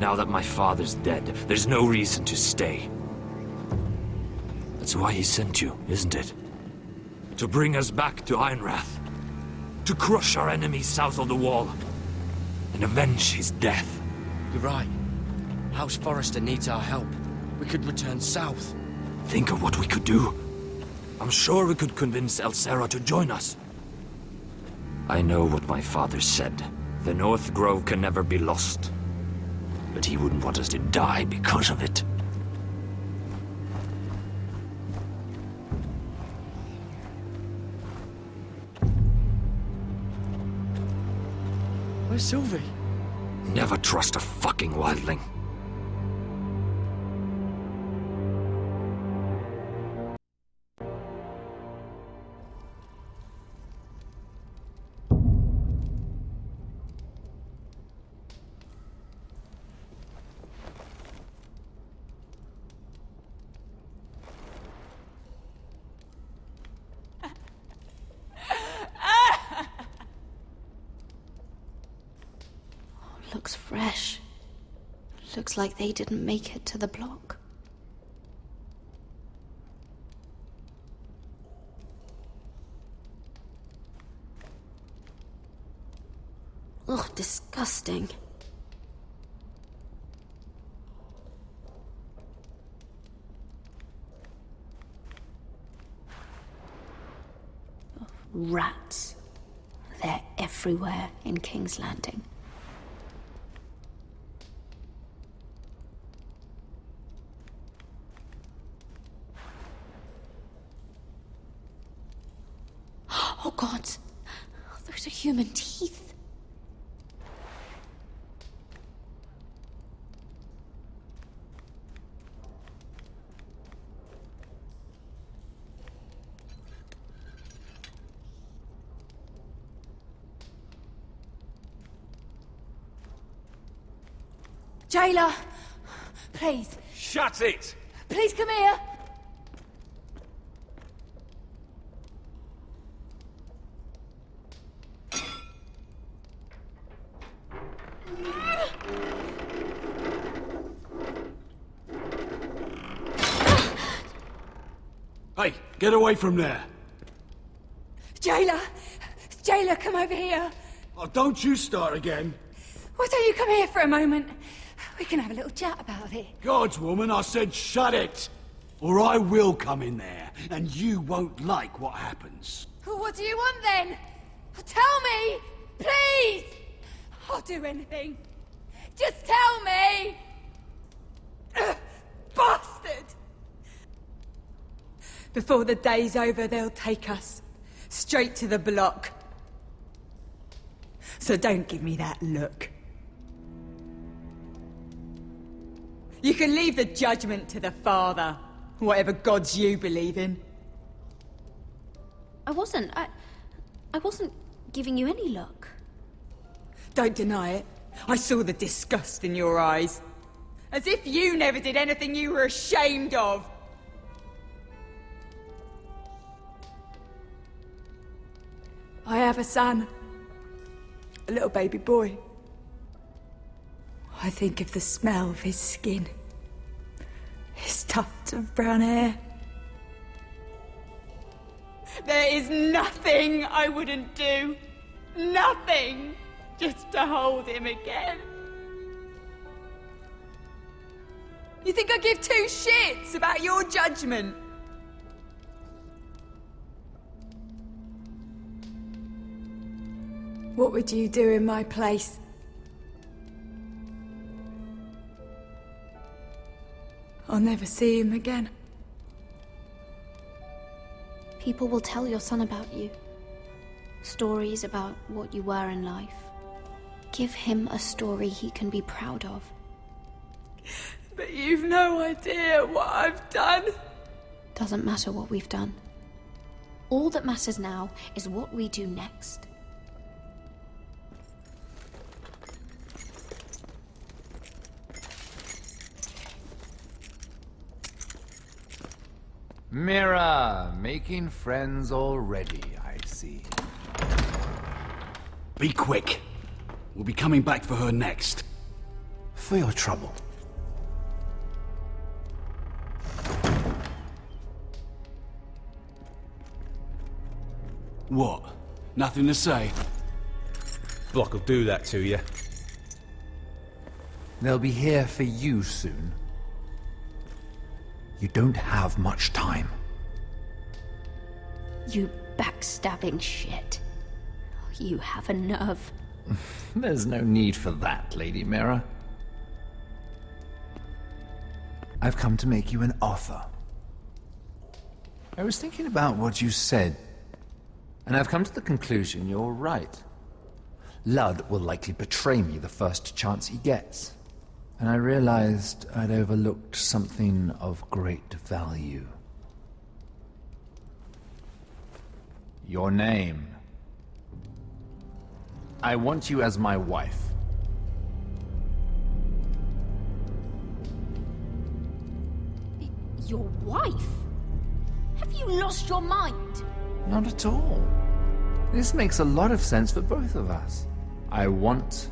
S15: Now that my father's dead, there's no reason to stay. That's why he sent you, isn't it? To bring us back to Ironrath. To crush our enemies south of the wall. And avenge his death.
S2: You're right. House Forrester needs our help. We could return south.
S15: Think of what we could do. I'm sure we could convince Elsera to join us. I know what my father said. The North Grove can never be lost. But he wouldn't want us to die because of it.
S2: Where's Sylvie?
S15: Never trust a fucking wildling.
S13: Looks fresh. Looks like they didn't make it to the block. Ugh, disgusting. Rats. They're everywhere in King's Landing. gods. Those are human teeth.
S1: Jailer! Please.
S3: Shut it!
S1: Please come here!
S6: Hey, get away from there!
S1: Jailer! Jailer, come over here!
S6: Oh, don't you start again!
S1: Why don't you come here for a moment? We can have a little chat about it.
S6: Gods, woman, I said shut it! Or I will come in there, and you won't like what happens.
S1: What do you want then? Tell me! Please! I'll do anything. Just tell me! Bastard! Before the day's over, they'll take us straight to the block. So don't give me that look. You can leave the judgment to the Father, whatever gods you believe in.
S13: I wasn't giving you any look.
S1: Don't deny it. I saw the disgust in your eyes. As if you never did anything you were ashamed of. I have a son. A little baby boy. I think of the smell of his skin. His tuft of brown hair. There is nothing I wouldn't do. Nothing! Just to hold him again. You think I give two shits about your judgment? What would you do in my place? I'll never see him again.
S13: People will tell your son about you. Stories about what you were in life. Give him a story he can be proud of.
S1: But you've no idea what I've done.
S13: Doesn't matter what we've done. All that matters now is what we do next.
S3: Mira, making friends already, I see.
S6: Be quick. We'll be coming back for her next.
S3: For your trouble.
S6: What? Nothing to say?
S10: Block will do that to you.
S3: They'll be here for you soon. You don't have much time.
S13: You backstabbing shit. You have a nerve.
S3: There's no need for that, Lady Mira. I've come to make you an offer. I was thinking about what you said, and I've come to the conclusion you're right. Ludd will likely betray me the first chance he gets. And I realized I'd overlooked something of great value. Your name. I want you as my wife.
S13: Your wife? Have you lost your mind?
S3: Not at all. This makes a lot of sense for both of us. I want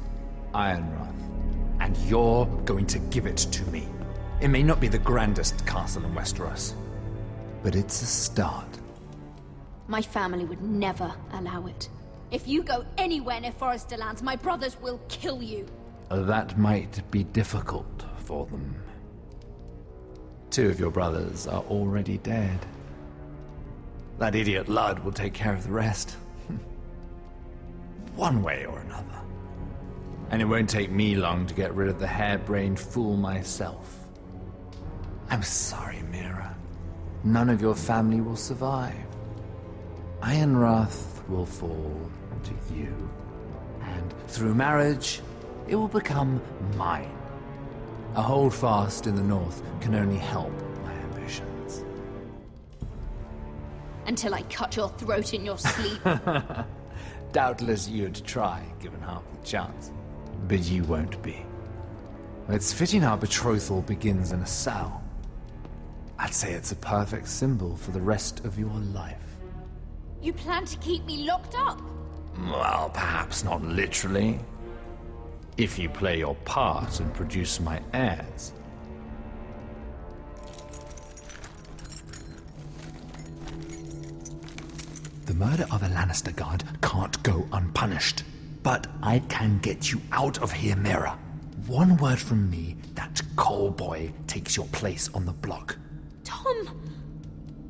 S3: Ironrath. And you're going to give it to me. It may not be the grandest castle in Westeros, but it's a start.
S13: My family would never allow it. If you go anywhere near Forester lands, my brothers will kill you.
S3: That might be difficult for them. 2 of your brothers are already dead. That idiot Ludd will take care of the rest. One way or another. And it won't take me long to get rid of the harebrained fool myself. I'm sorry, Mira. None of your family will survive. Ironrath will fall to you. And through marriage, it will become mine. A holdfast in the north can only help my ambitions.
S14: Until I cut your throat in your sleep.
S3: Doubtless you'd try, given half the chance. But you won't be. It's fitting our betrothal begins in a cell. I'd say it's a perfect symbol for the rest of your life.
S14: You plan to keep me locked up?
S3: Well, perhaps not literally. If you play your part and produce my heirs. The murder of a Lannister guard can't go unpunished. But I can get you out of here, Mira. One word from me, that coal boy takes your place on the block.
S14: Tom!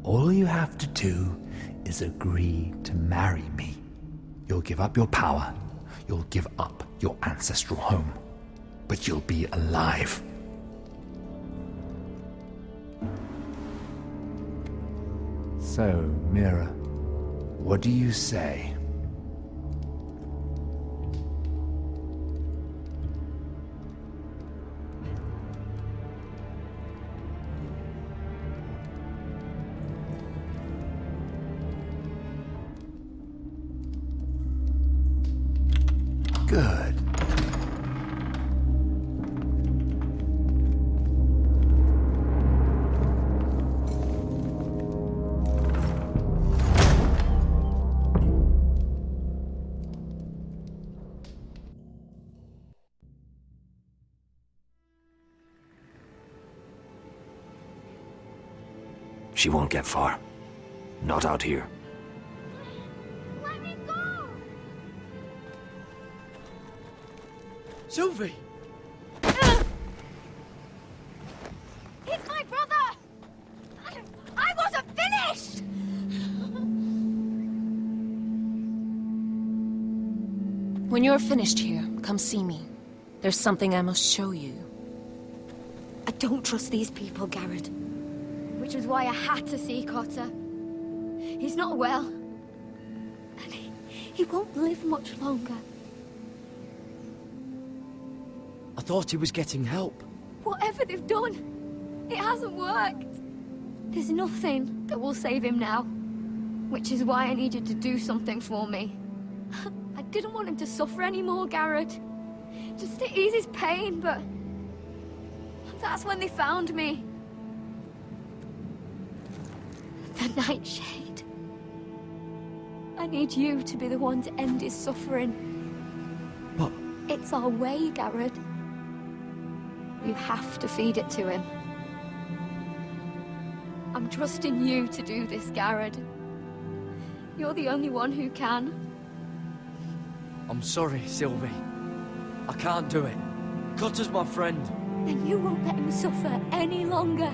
S3: All you have to do is agree to marry me. You'll give up your power. You'll give up your ancestral home. But you'll be alive. So, Mira, what do you say? Good.
S15: She won't get far. Not out here.
S2: Sylvie!
S14: He's my brother! I wasn't finished!
S5: When you're finished here, come see me. There's something I must show you.
S13: I don't trust these people, Garrett.
S4: Which was why I had to see Cotter. He's not well.
S13: And he won't live much longer.
S2: I thought he was getting help.
S4: Whatever they've done, it hasn't worked. There's nothing that will save him now. Which is why I needed to do something for me. I didn't want him to suffer anymore, Garrett. Just to ease his pain, but... that's when they found me. The Nightshade. I need you to be the one to end his suffering.
S2: But...
S4: it's our way, Garrett. You have to feed it to him. I'm trusting you to do this, Garrett. You're the only one who can.
S2: I'm sorry, Sylvie. I can't do it. Cutter's my friend.
S4: Then you won't let him suffer any longer.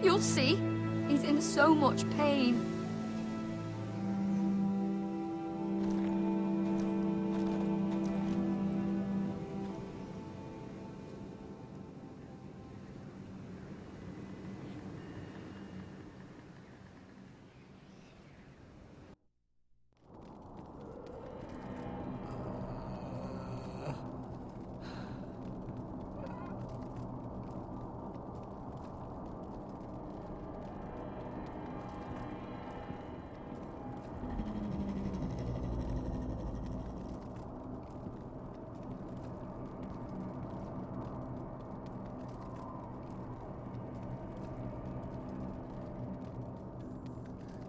S4: You'll see. He's in so much pain.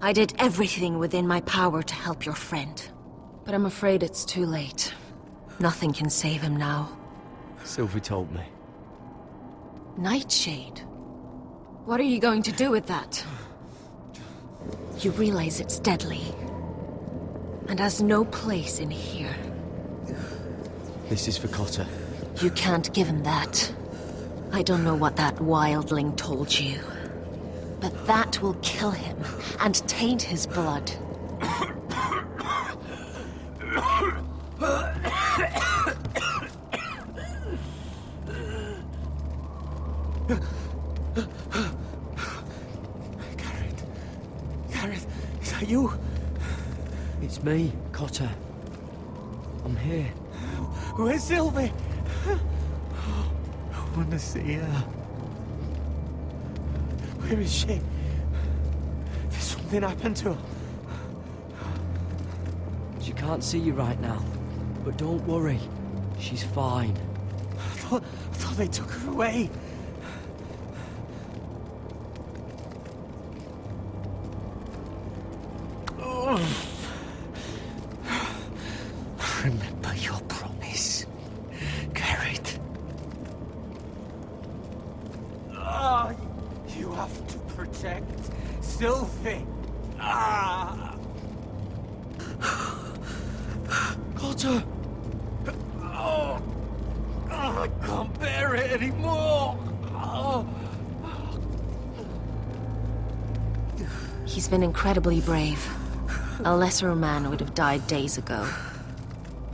S5: I did everything within my power to help your friend. But I'm afraid it's too late. Nothing can save him now.
S2: Sylvie told me.
S5: Nightshade? What are you going to do with that? You realize it's deadly. And has no place in here.
S2: This is for Cotter.
S5: You can't give him that. I don't know what that wildling told you. But that will kill him and taint his blood.
S7: Garrett, is that you?
S2: It's me, Cotter. I'm here.
S7: Where's Sylvie? I want to see her. Where is she? Did something happen to her?
S2: She can't see you right now, but don't worry. She's fine.
S7: I thought they took her away. Remember your promise, Garrett. You have to protect Sylvie.
S2: Cotter!
S7: I can't bear it anymore.
S5: He's been incredibly brave. A lesser man would have died days ago.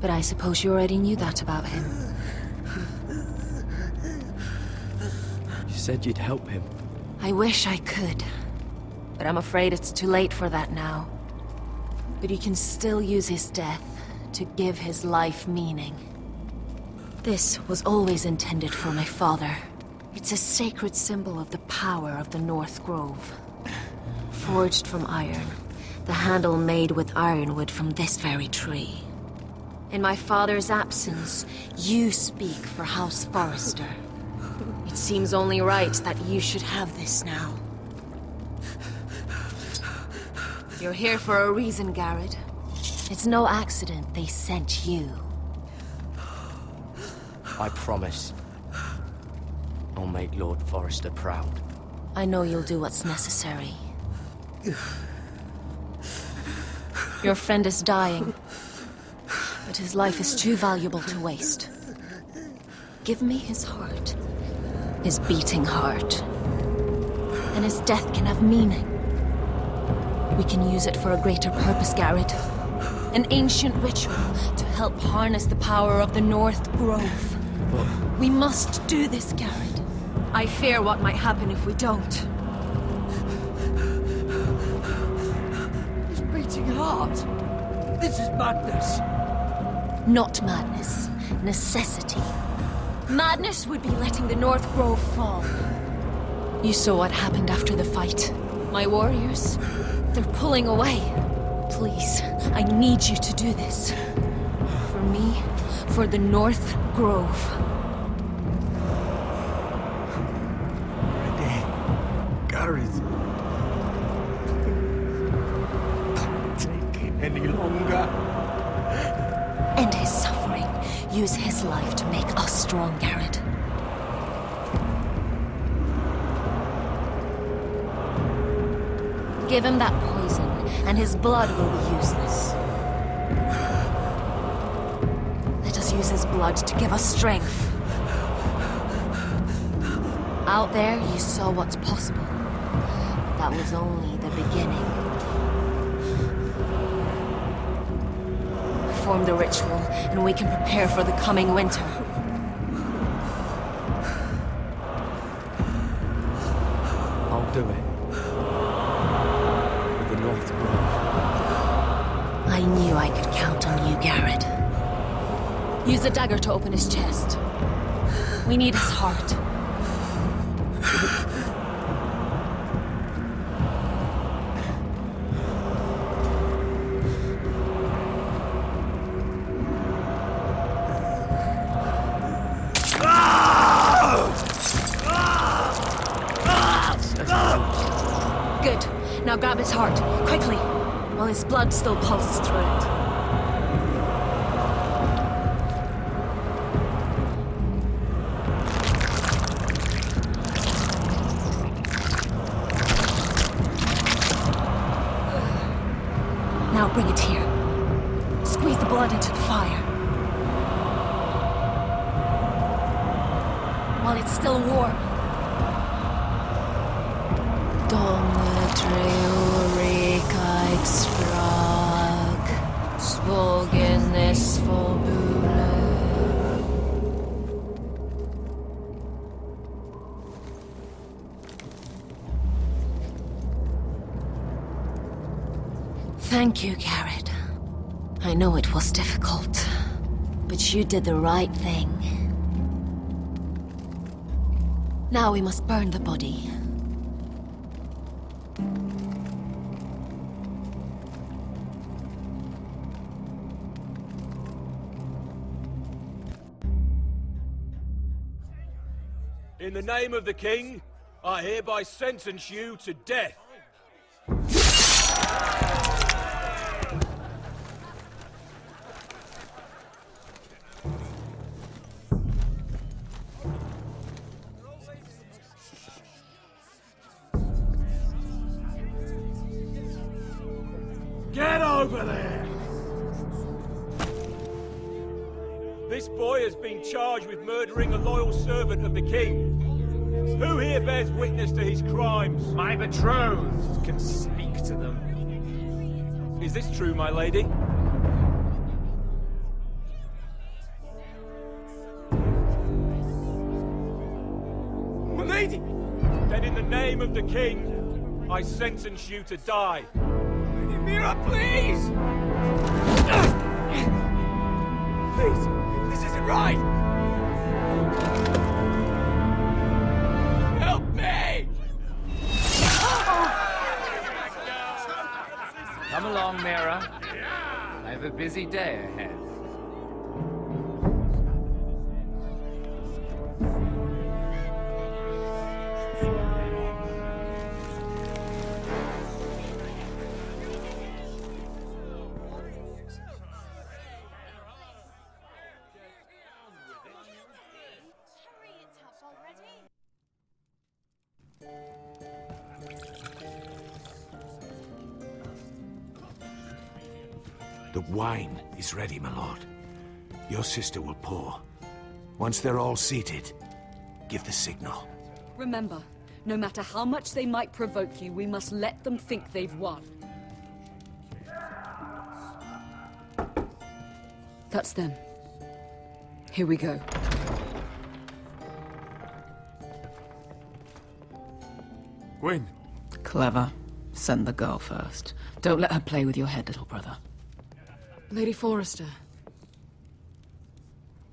S5: But I suppose you already knew that about him.
S2: You said you'd help him.
S5: I wish I could. But I'm afraid it's too late for that now. But you can still use his death to give his life meaning. This was always intended for my father. It's a sacred symbol of the power of the North Grove. Forged from iron, the handle made with ironwood from this very tree. In my father's absence, you speak for House Forrester. It seems only right that you should have this now. You're here for a reason, Garrett. It's no accident they sent you.
S2: I promise. I'll make Lord Forrester proud.
S5: I know you'll do what's necessary. Your friend is dying, but his life is too valuable to waste. Give me his heart, his beating heart, and his death can have meaning. We can use it for a greater purpose, Garrett. An ancient ritual to help harness the power of the North Grove. We must do this, Garrett. I fear what might happen if we don't.
S7: His beating heart. This is madness.
S5: Not madness. Necessity. Madness would be letting the North Grove fall. You saw what happened after the fight. My warriors, they're pulling away. Please, I need you to do this. For me, for the North Grove.
S7: Garrett. Can't take it any longer.
S5: End his suffering. Use his life to make us strong, Garrett. Give him that poison, and his blood will be useless. Let us use his blood to give us strength. Out there, you saw what's possible. But that was only the beginning. Perform the ritual, and we can prepare for the coming winter.
S2: I'll do it. For the North Grove.
S5: I knew I could count on you, Garrett. Use the dagger to open his chest. We need his heart. Good. Now grab his heart, quickly, while his blood still pulses through it. Now bring it here. Squeeze the blood into the fire. While it's still warm. Thank you, Garrett. I know it was difficult, but you did the right thing. Now we must burn the body.
S19: In the name of the king, I hereby sentence you to death.
S10: Get over there!
S19: This boy has been charged with murdering a loyal servant of the king. Who here bears witness to his crimes?
S3: My betrothed can speak to them.
S19: Is this true, my lady?
S10: My lady!
S19: Then in the name of the king, I sentence you to die.
S10: Mira, please! Please, this isn't right! Help me!
S3: Come along, Mira. I have a busy day ahead.
S11: The wine is ready, my lord. Your sister will pour. Once they're all seated, give the signal.
S18: Remember, no matter how much they might provoke you, we must let them think they've won. That's them. Here we go.
S10: Gwyn.
S12: Clever. Send the girl first. Don't let her play with your head, little brother.
S20: Lady Forrester.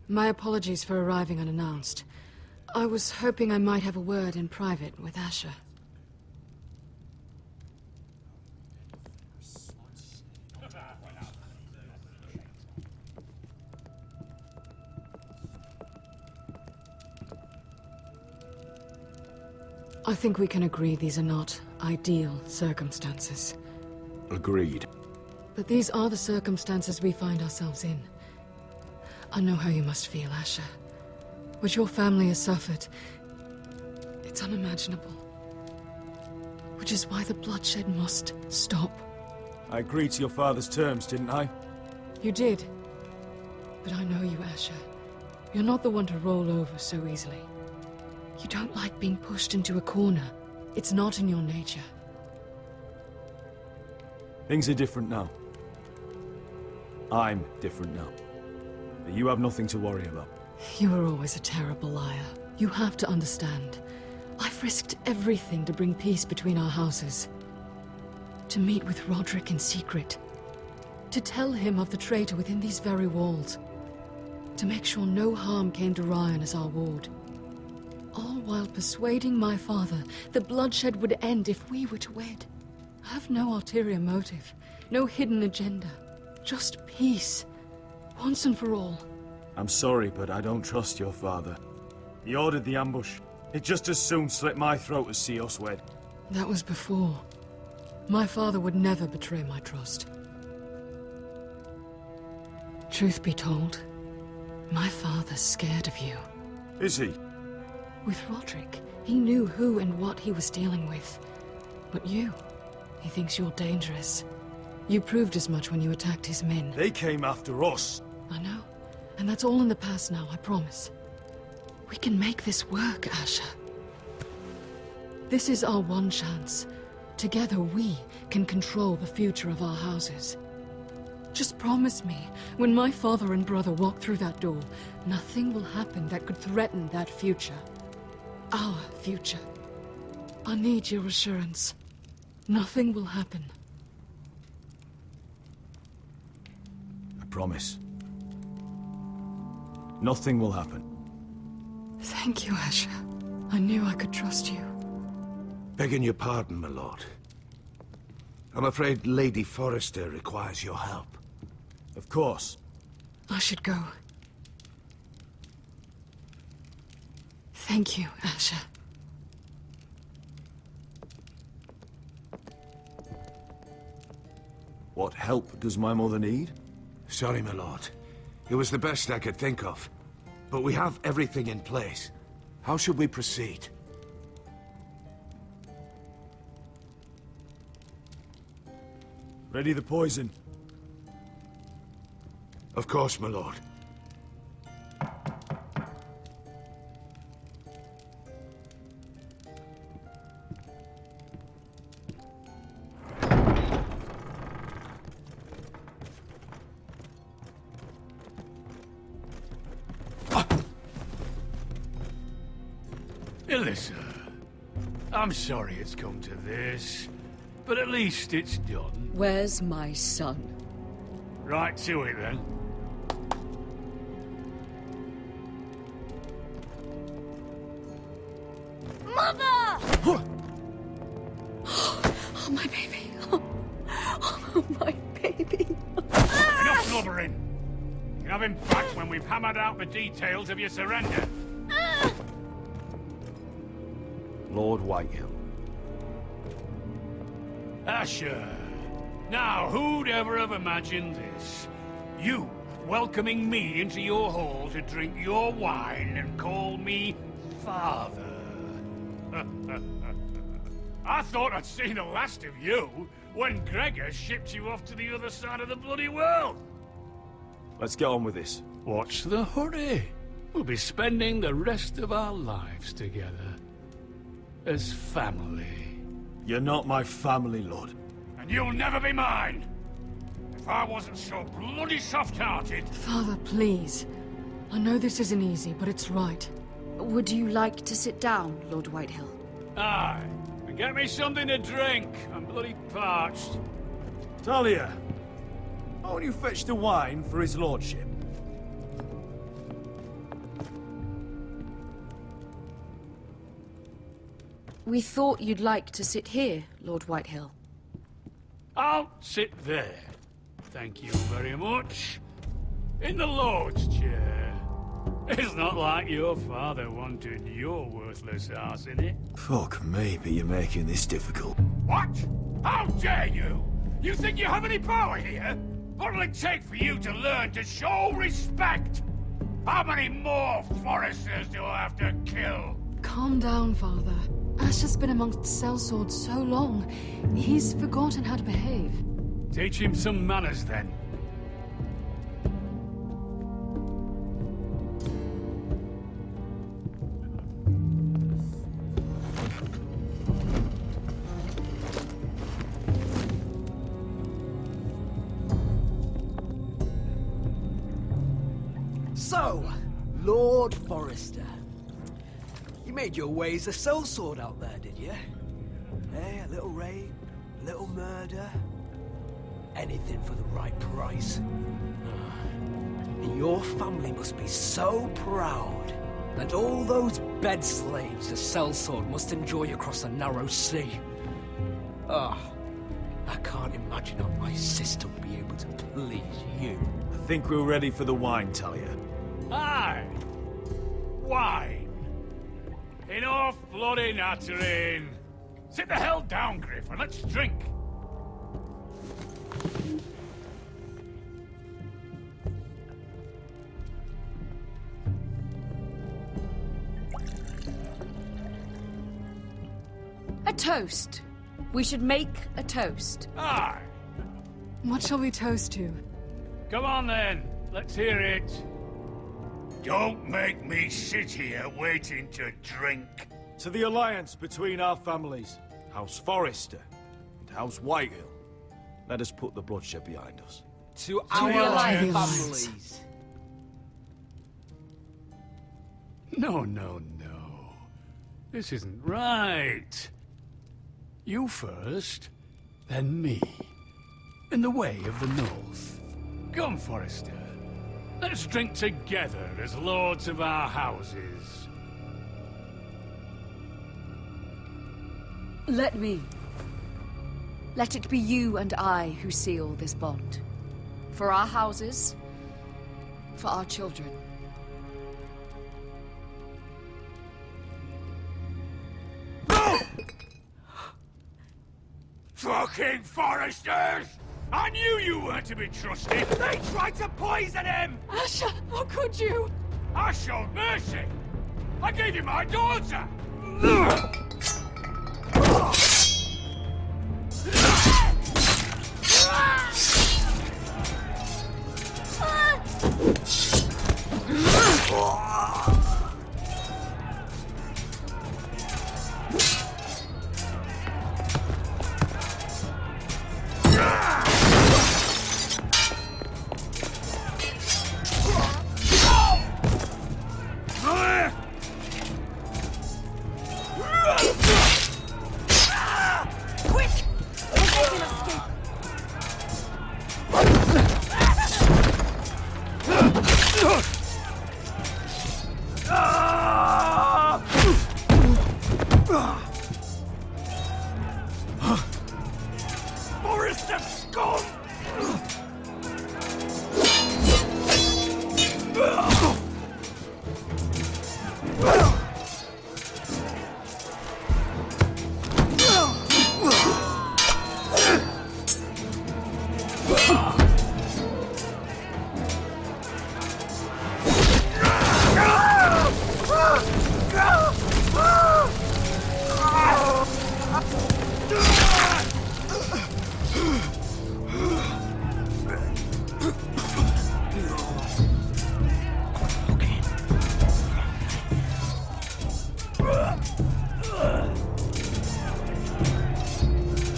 S20: My apologies for arriving unannounced. I was hoping I might have a word in private with Asher. I think we can agree these are not ideal circumstances.
S11: Agreed.
S20: But these are the circumstances we find ourselves in. I know how you must feel, Asher. What your family has suffered, it's unimaginable. Which is why the bloodshed must stop.
S10: I agreed to your father's terms, didn't I?
S20: You did. But I know you, Asher. You're not the one to roll over so easily. You don't like being pushed into a corner. It's not in your nature.
S10: Things are different now. I'm different now. But you have nothing to worry about.
S20: You were always a terrible liar. You have to understand. I've risked everything to bring peace between our houses. To meet with Roderick in secret. To tell him of the traitor within these very walls. To make sure no harm came to Ryan as our ward. All while persuading my father the bloodshed would end if we were to wed. I have no ulterior motive. No hidden agenda. Just peace. Once and for all.
S10: I'm sorry, but I don't trust your father. He ordered the ambush. He'd just as soon slit my throat as see us wed.
S20: That was before. My father would never betray my trust. Truth be told, my father's scared of you.
S10: Is he?
S20: With Roderick, he knew who and what he was dealing with. But you, he thinks you're dangerous. You proved as much when you attacked his men.
S10: They came after us.
S20: I know. And that's all in the past now, I promise. We can make this work, Asher. This is our one chance. Together we can control the future of our houses. Just promise me, when my father and brother walk through that door, nothing will happen that could threaten that future. Our future. I need your assurance. Nothing will happen.
S10: promise. Nothing will happen.
S20: Thank you, Asher. I knew I could trust you.
S11: Begging your pardon, my lord. I'm afraid Lady Forrester requires your help.
S10: Of course.
S20: I should go. Thank you, Asher.
S10: What help does my mother need?
S11: Sorry, my lord. It was the best I could think of. But we have everything in place. How should we proceed?
S10: Ready the poison.
S11: Of course, my lord.
S16: Alyssa, I'm sorry it's come to this, but at least it's done.
S18: Where's my son?
S16: Right to it, then.
S5: Mother!
S18: Oh, my baby. Oh, my baby.
S16: Enough blubbering. You can have him back when we've hammered out the details of your surrender.
S10: Lord Whitehill.
S16: Asher. Now, who'd ever have imagined this? You welcoming me into your hall to drink your wine and call me father. I thought I'd seen the last of you when Gregor shipped you off to the other side of the bloody world.
S10: Let's get on with this.
S16: What's the hurry? We'll be spending the rest of our lives together. As family.
S10: You're not my family, Lord.
S16: And you'll never be mine! If I wasn't so bloody soft-hearted...
S20: Father, please. I know this isn't easy, but it's right.
S18: Would you like to sit down, Lord Whitehill?
S16: Aye. And get me something to drink. I'm bloody parched.
S10: Talia, won't you fetch the wine for his lordship?
S18: We thought you'd like to sit here, Lord Whitehill.
S16: I'll sit there. Thank you very much. In the Lord's chair. It's not like your father wanted your worthless ass in it.
S10: Fuck me, but you're making this difficult.
S16: What? How dare you? You think you have any power here? What'll it take for you to learn to show respect? How many more Foresters do I have to kill?
S20: Calm down, Father. Asher's been amongst sellswords so long, he's forgotten how to behave.
S16: Teach him some manners, then.
S21: So, Lord Forrester. You made your way as a sellsword out there, did you? Eh, a little rape, a little murder. Anything for the right price. And your family must be so proud. And all those bed slaves a sellsword must enjoy across a narrow sea. Ah, I can't imagine how my sister will be able to please you.
S10: I think we're ready for the wine, Talia.
S16: Aye. Wine. Enough bloody nattering. Sit the hell down, Griff, and let's drink.
S18: A toast. We should make a toast.
S16: Aye.
S20: What shall we toast to?
S16: Come on then. Let's hear it. Don't make me sit here waiting to drink.
S10: To the alliance between our families, House Forrester and House Whitehill. Let us put the bloodshed behind us.
S21: To our families.
S16: No. This isn't right. You first, then me. In the way of the North. Come, Forrester. Let's drink together as lords of our houses.
S18: Let me. Let it be you and I who seal this bond. For our houses, for our children.
S16: Fucking Forresters! I knew you weren't to be trusted! They tried to poison him!
S20: Asher, how could you?
S16: I showed mercy! I gave you my daughter! Forrester scum!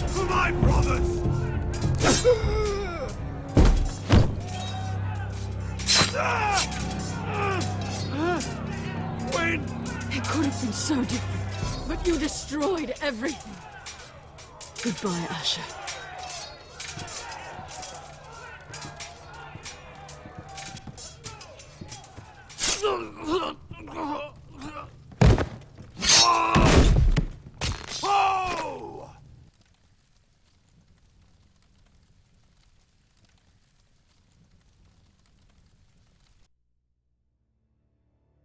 S16: For my brothers! When?
S20: It could have been so different, but you destroyed everything. Goodbye, Asher.
S16: Oh!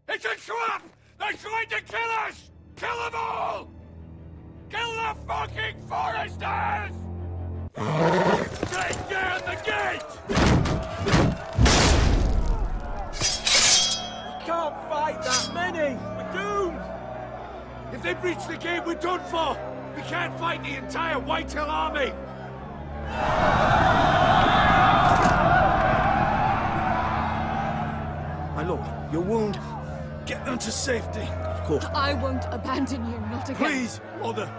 S16: It's a trap! They're trying to kill us! Kill them all! Kill the fucking Foresters! Take down the gate!
S19: We can't fight that many! We're doomed!
S11: If they breach the gate, we're done for! We can't fight the entire Whitetail army!
S10: My lord, your wound. Get them to safety. Of course.
S20: I won't abandon you, not again.
S10: Please, mother.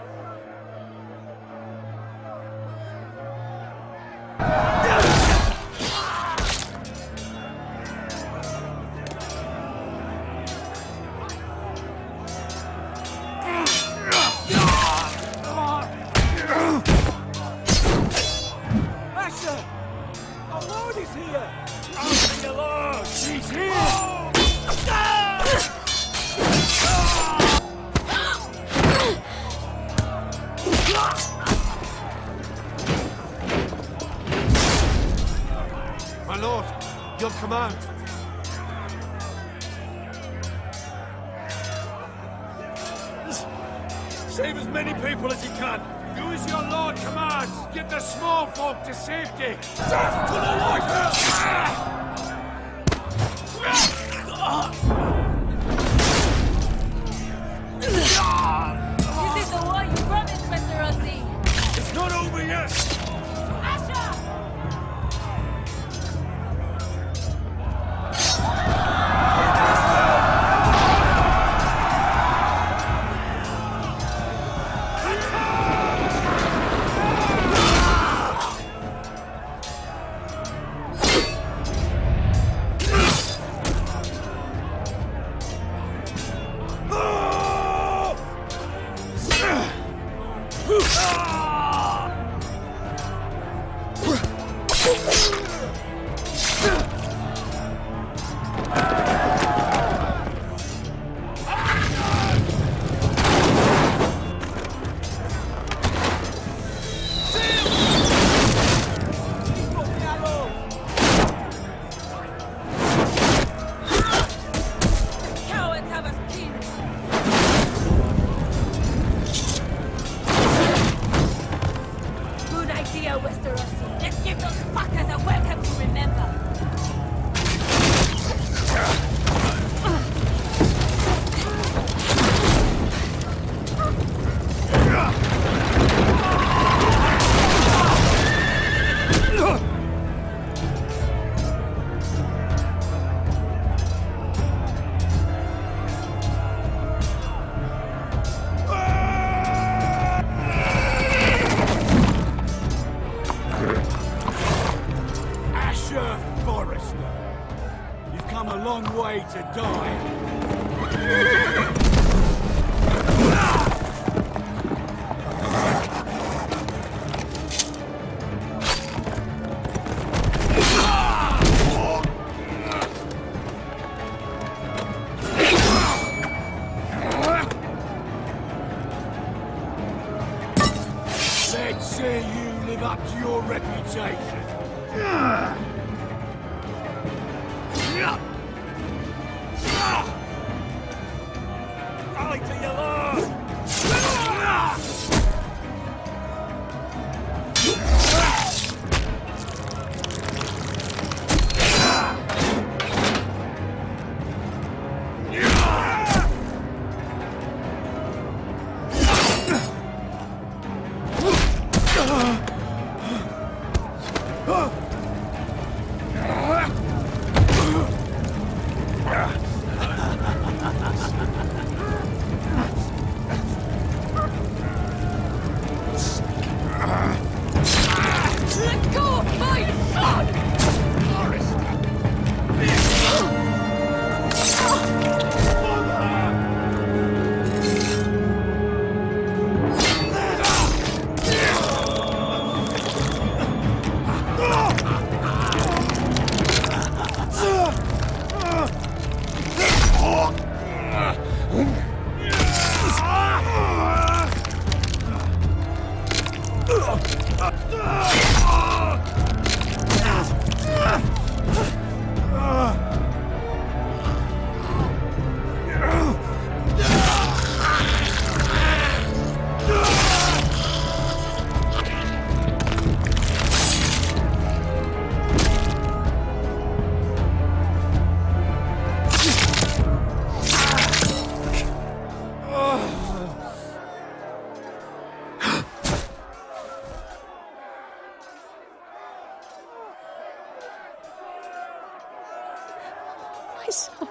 S19: Asher! Our lord is here!
S16: I'll be alone!
S19: He's here!
S11: My lord, your command.
S10: Save as many people as you can.
S11: Do as your lord commands. Get the small folk to safety.
S10: Death to the White
S9: This is the war you promised, Mr. Rossi.
S10: It's not over yet.
S21: You've come a long way to die. Let's see you live up to your reputation. Rally to your lord!
S9: Let go of my son!
S12: My son.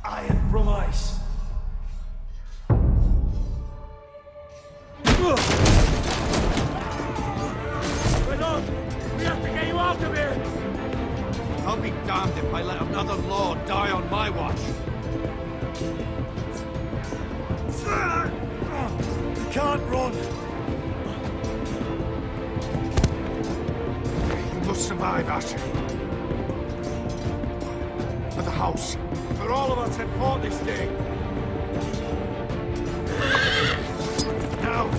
S7: Iron from ice.
S16: Renaud, we have to get you out of here!
S11: I'll be damned if I let another lord die on my watch.
S7: You can't run.
S11: You must survive, Asher. For the house. For all of us that fought this day. Now!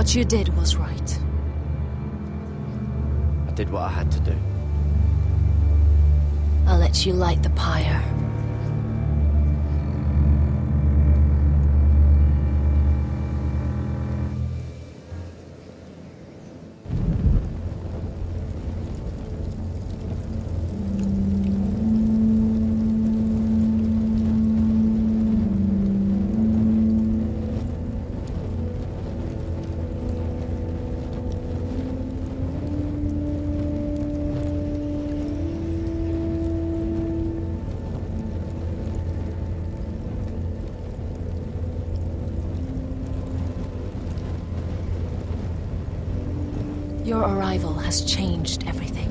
S5: What you did was right.
S2: I did what I had to do.
S5: I'll let you light the pyre. Your arrival has changed everything.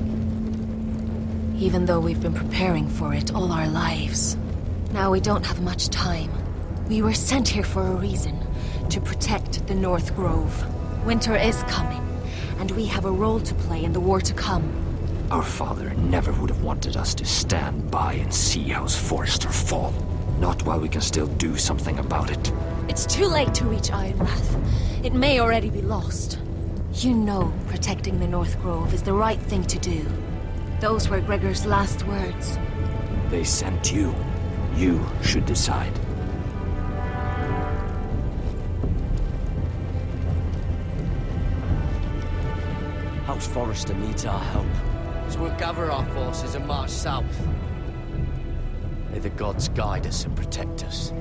S5: Even though we've been preparing for it all our lives. Now we don't have much time. We were sent here for a reason. To protect the North Grove. Winter is coming, and we have a role to play in the war to come.
S15: Our father never would have wanted us to stand by and see House Forrester fall. Not while we can still do something about it.
S5: It's too late to reach Ironrath. It may already be lost. You know protecting the North Grove is the right thing to do. Those were Gregor's last words.
S15: They sent you. You should decide.
S2: House Forrester needs our help, so we'll gather our forces and march south. May the gods guide us and protect us.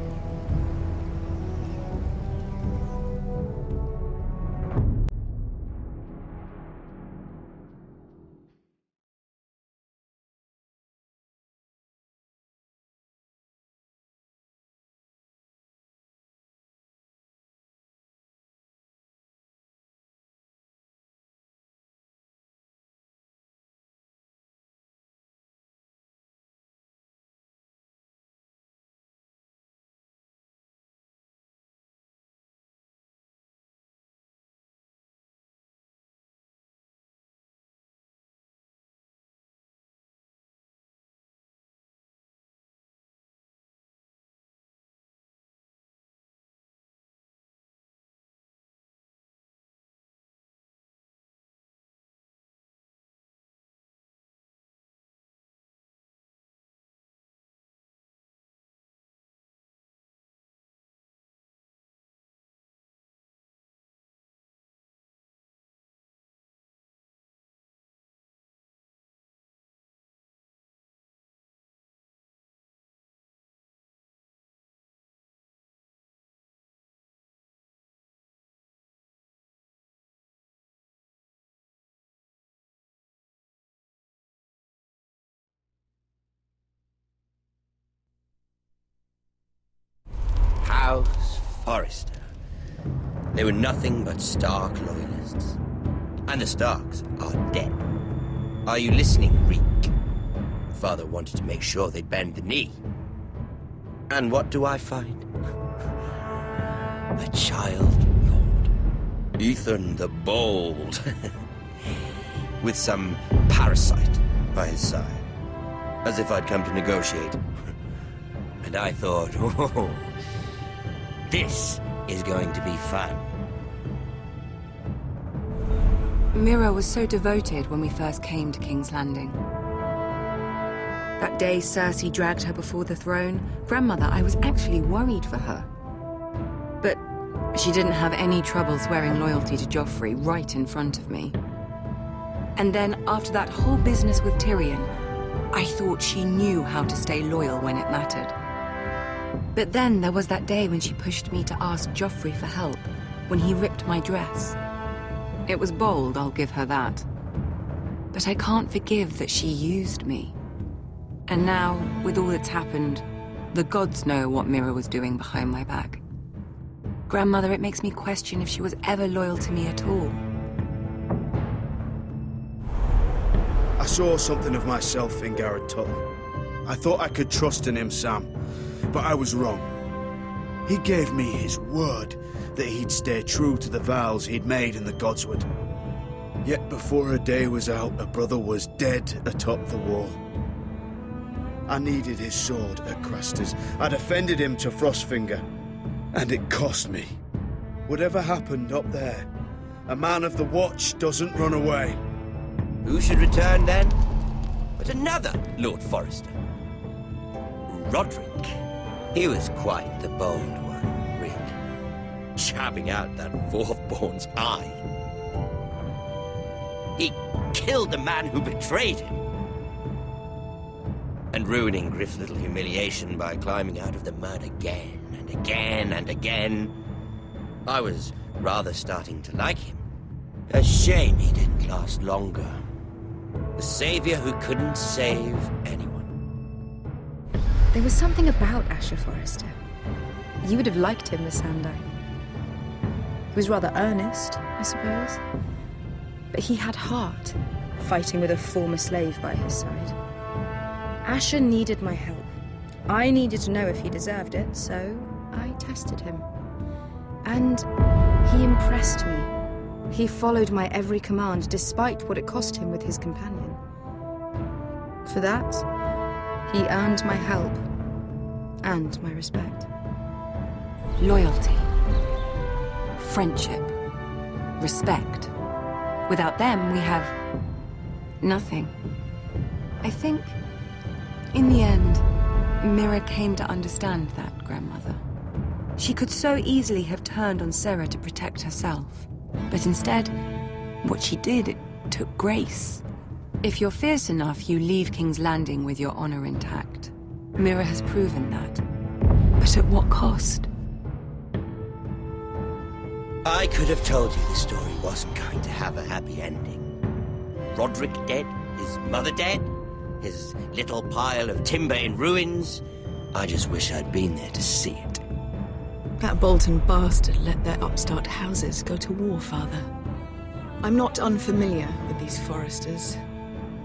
S17: House Forrester. They were nothing but Stark loyalists. And the Starks are dead. Are you listening, Reek? Father wanted to make sure they'd bend the knee. And what do I find? A child lord. Ethan the Bold. With some parasite by his side. As if I'd come to negotiate. And I thought, oh, this is going to be fun.
S1: Mira was so devoted when we first came to King's Landing. That day Cersei dragged her before the throne, Grandmother, I was actually worried for her. But she didn't have any trouble swearing loyalty to Joffrey right in front of me. And then, after that whole business with Tyrion, I thought she knew how to stay loyal when it mattered. But then there was that day when she pushed me to ask Joffrey for help, when he ripped my dress. It was bold, I'll give her that. But I can't forgive that she used me. And now, with all that's happened, the gods know what Mira was doing behind my back. Grandmother, it makes me question if she was ever loyal to me at all.
S6: I saw something of myself in Garrett Tuttle. I thought I could trust in him, Sam, but I was wrong. He gave me his word that he'd stay true to the vows he'd made in the Godswood. Yet before a day was out, a brother was dead atop the wall. I needed his sword at Craster's. I defended him to Frostfinger, and it cost me. Whatever happened up there, A man of the Watch doesn't run away.
S15: Who should return then? But another Lord Forrester. Roderick. He was quite the bold one, really. Chapping out that fourth-born's eye. He killed the man who betrayed him. And ruining Griff's little humiliation by climbing out of the mud again and again and again. I was rather starting to like him. A shame he didn't last longer. The savior who couldn't save anyone.
S8: There was something about Asher Forrester. You would have liked him, Miss Sandai. He was rather earnest, I suppose. But he had heart, fighting with a former slave by his side. Asher needed my help. I needed to know if he deserved it, so I tested him. And he impressed me. He followed my every command, despite what it cost him with his companion. For that, he earned my help and my respect.
S1: Loyalty, friendship, respect. Without them, we have nothing. I think, in the end, Mira came to understand that, Grandmother. She could so easily have turned on Sarah to protect herself. But instead, what she did, it took grace. If you're fierce enough, you leave King's Landing with your honor intact. Mira has proven that. But at what cost?
S15: I could have told you the story wasn't going to have a happy ending. Roderick dead, his mother dead, his little pile of timber in ruins. I just wish I'd been there to see it.
S12: That Bolton bastard let their upstart houses go to war, Father. I'm not unfamiliar with these Forresters.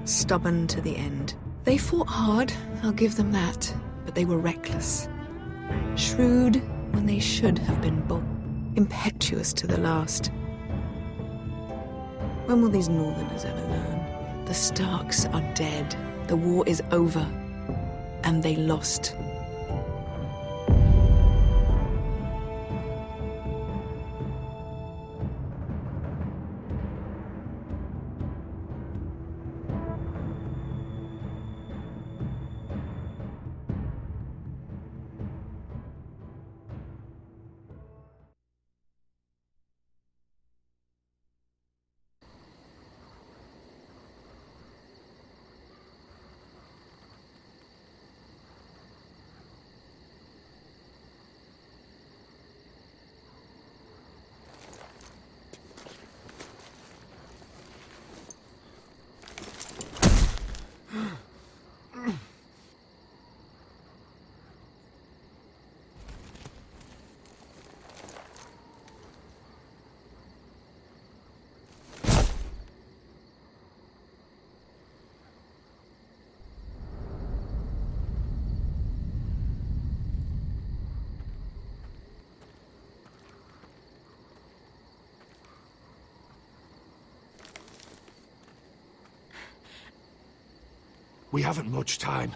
S12: Stubborn to the end. They fought hard, I'll give them that, but they were reckless. Shrewd when they should have been bold. Impetuous to the last. When will these Northerners ever learn? The Starks are dead. The war is over. And they lost.
S11: We haven't much time.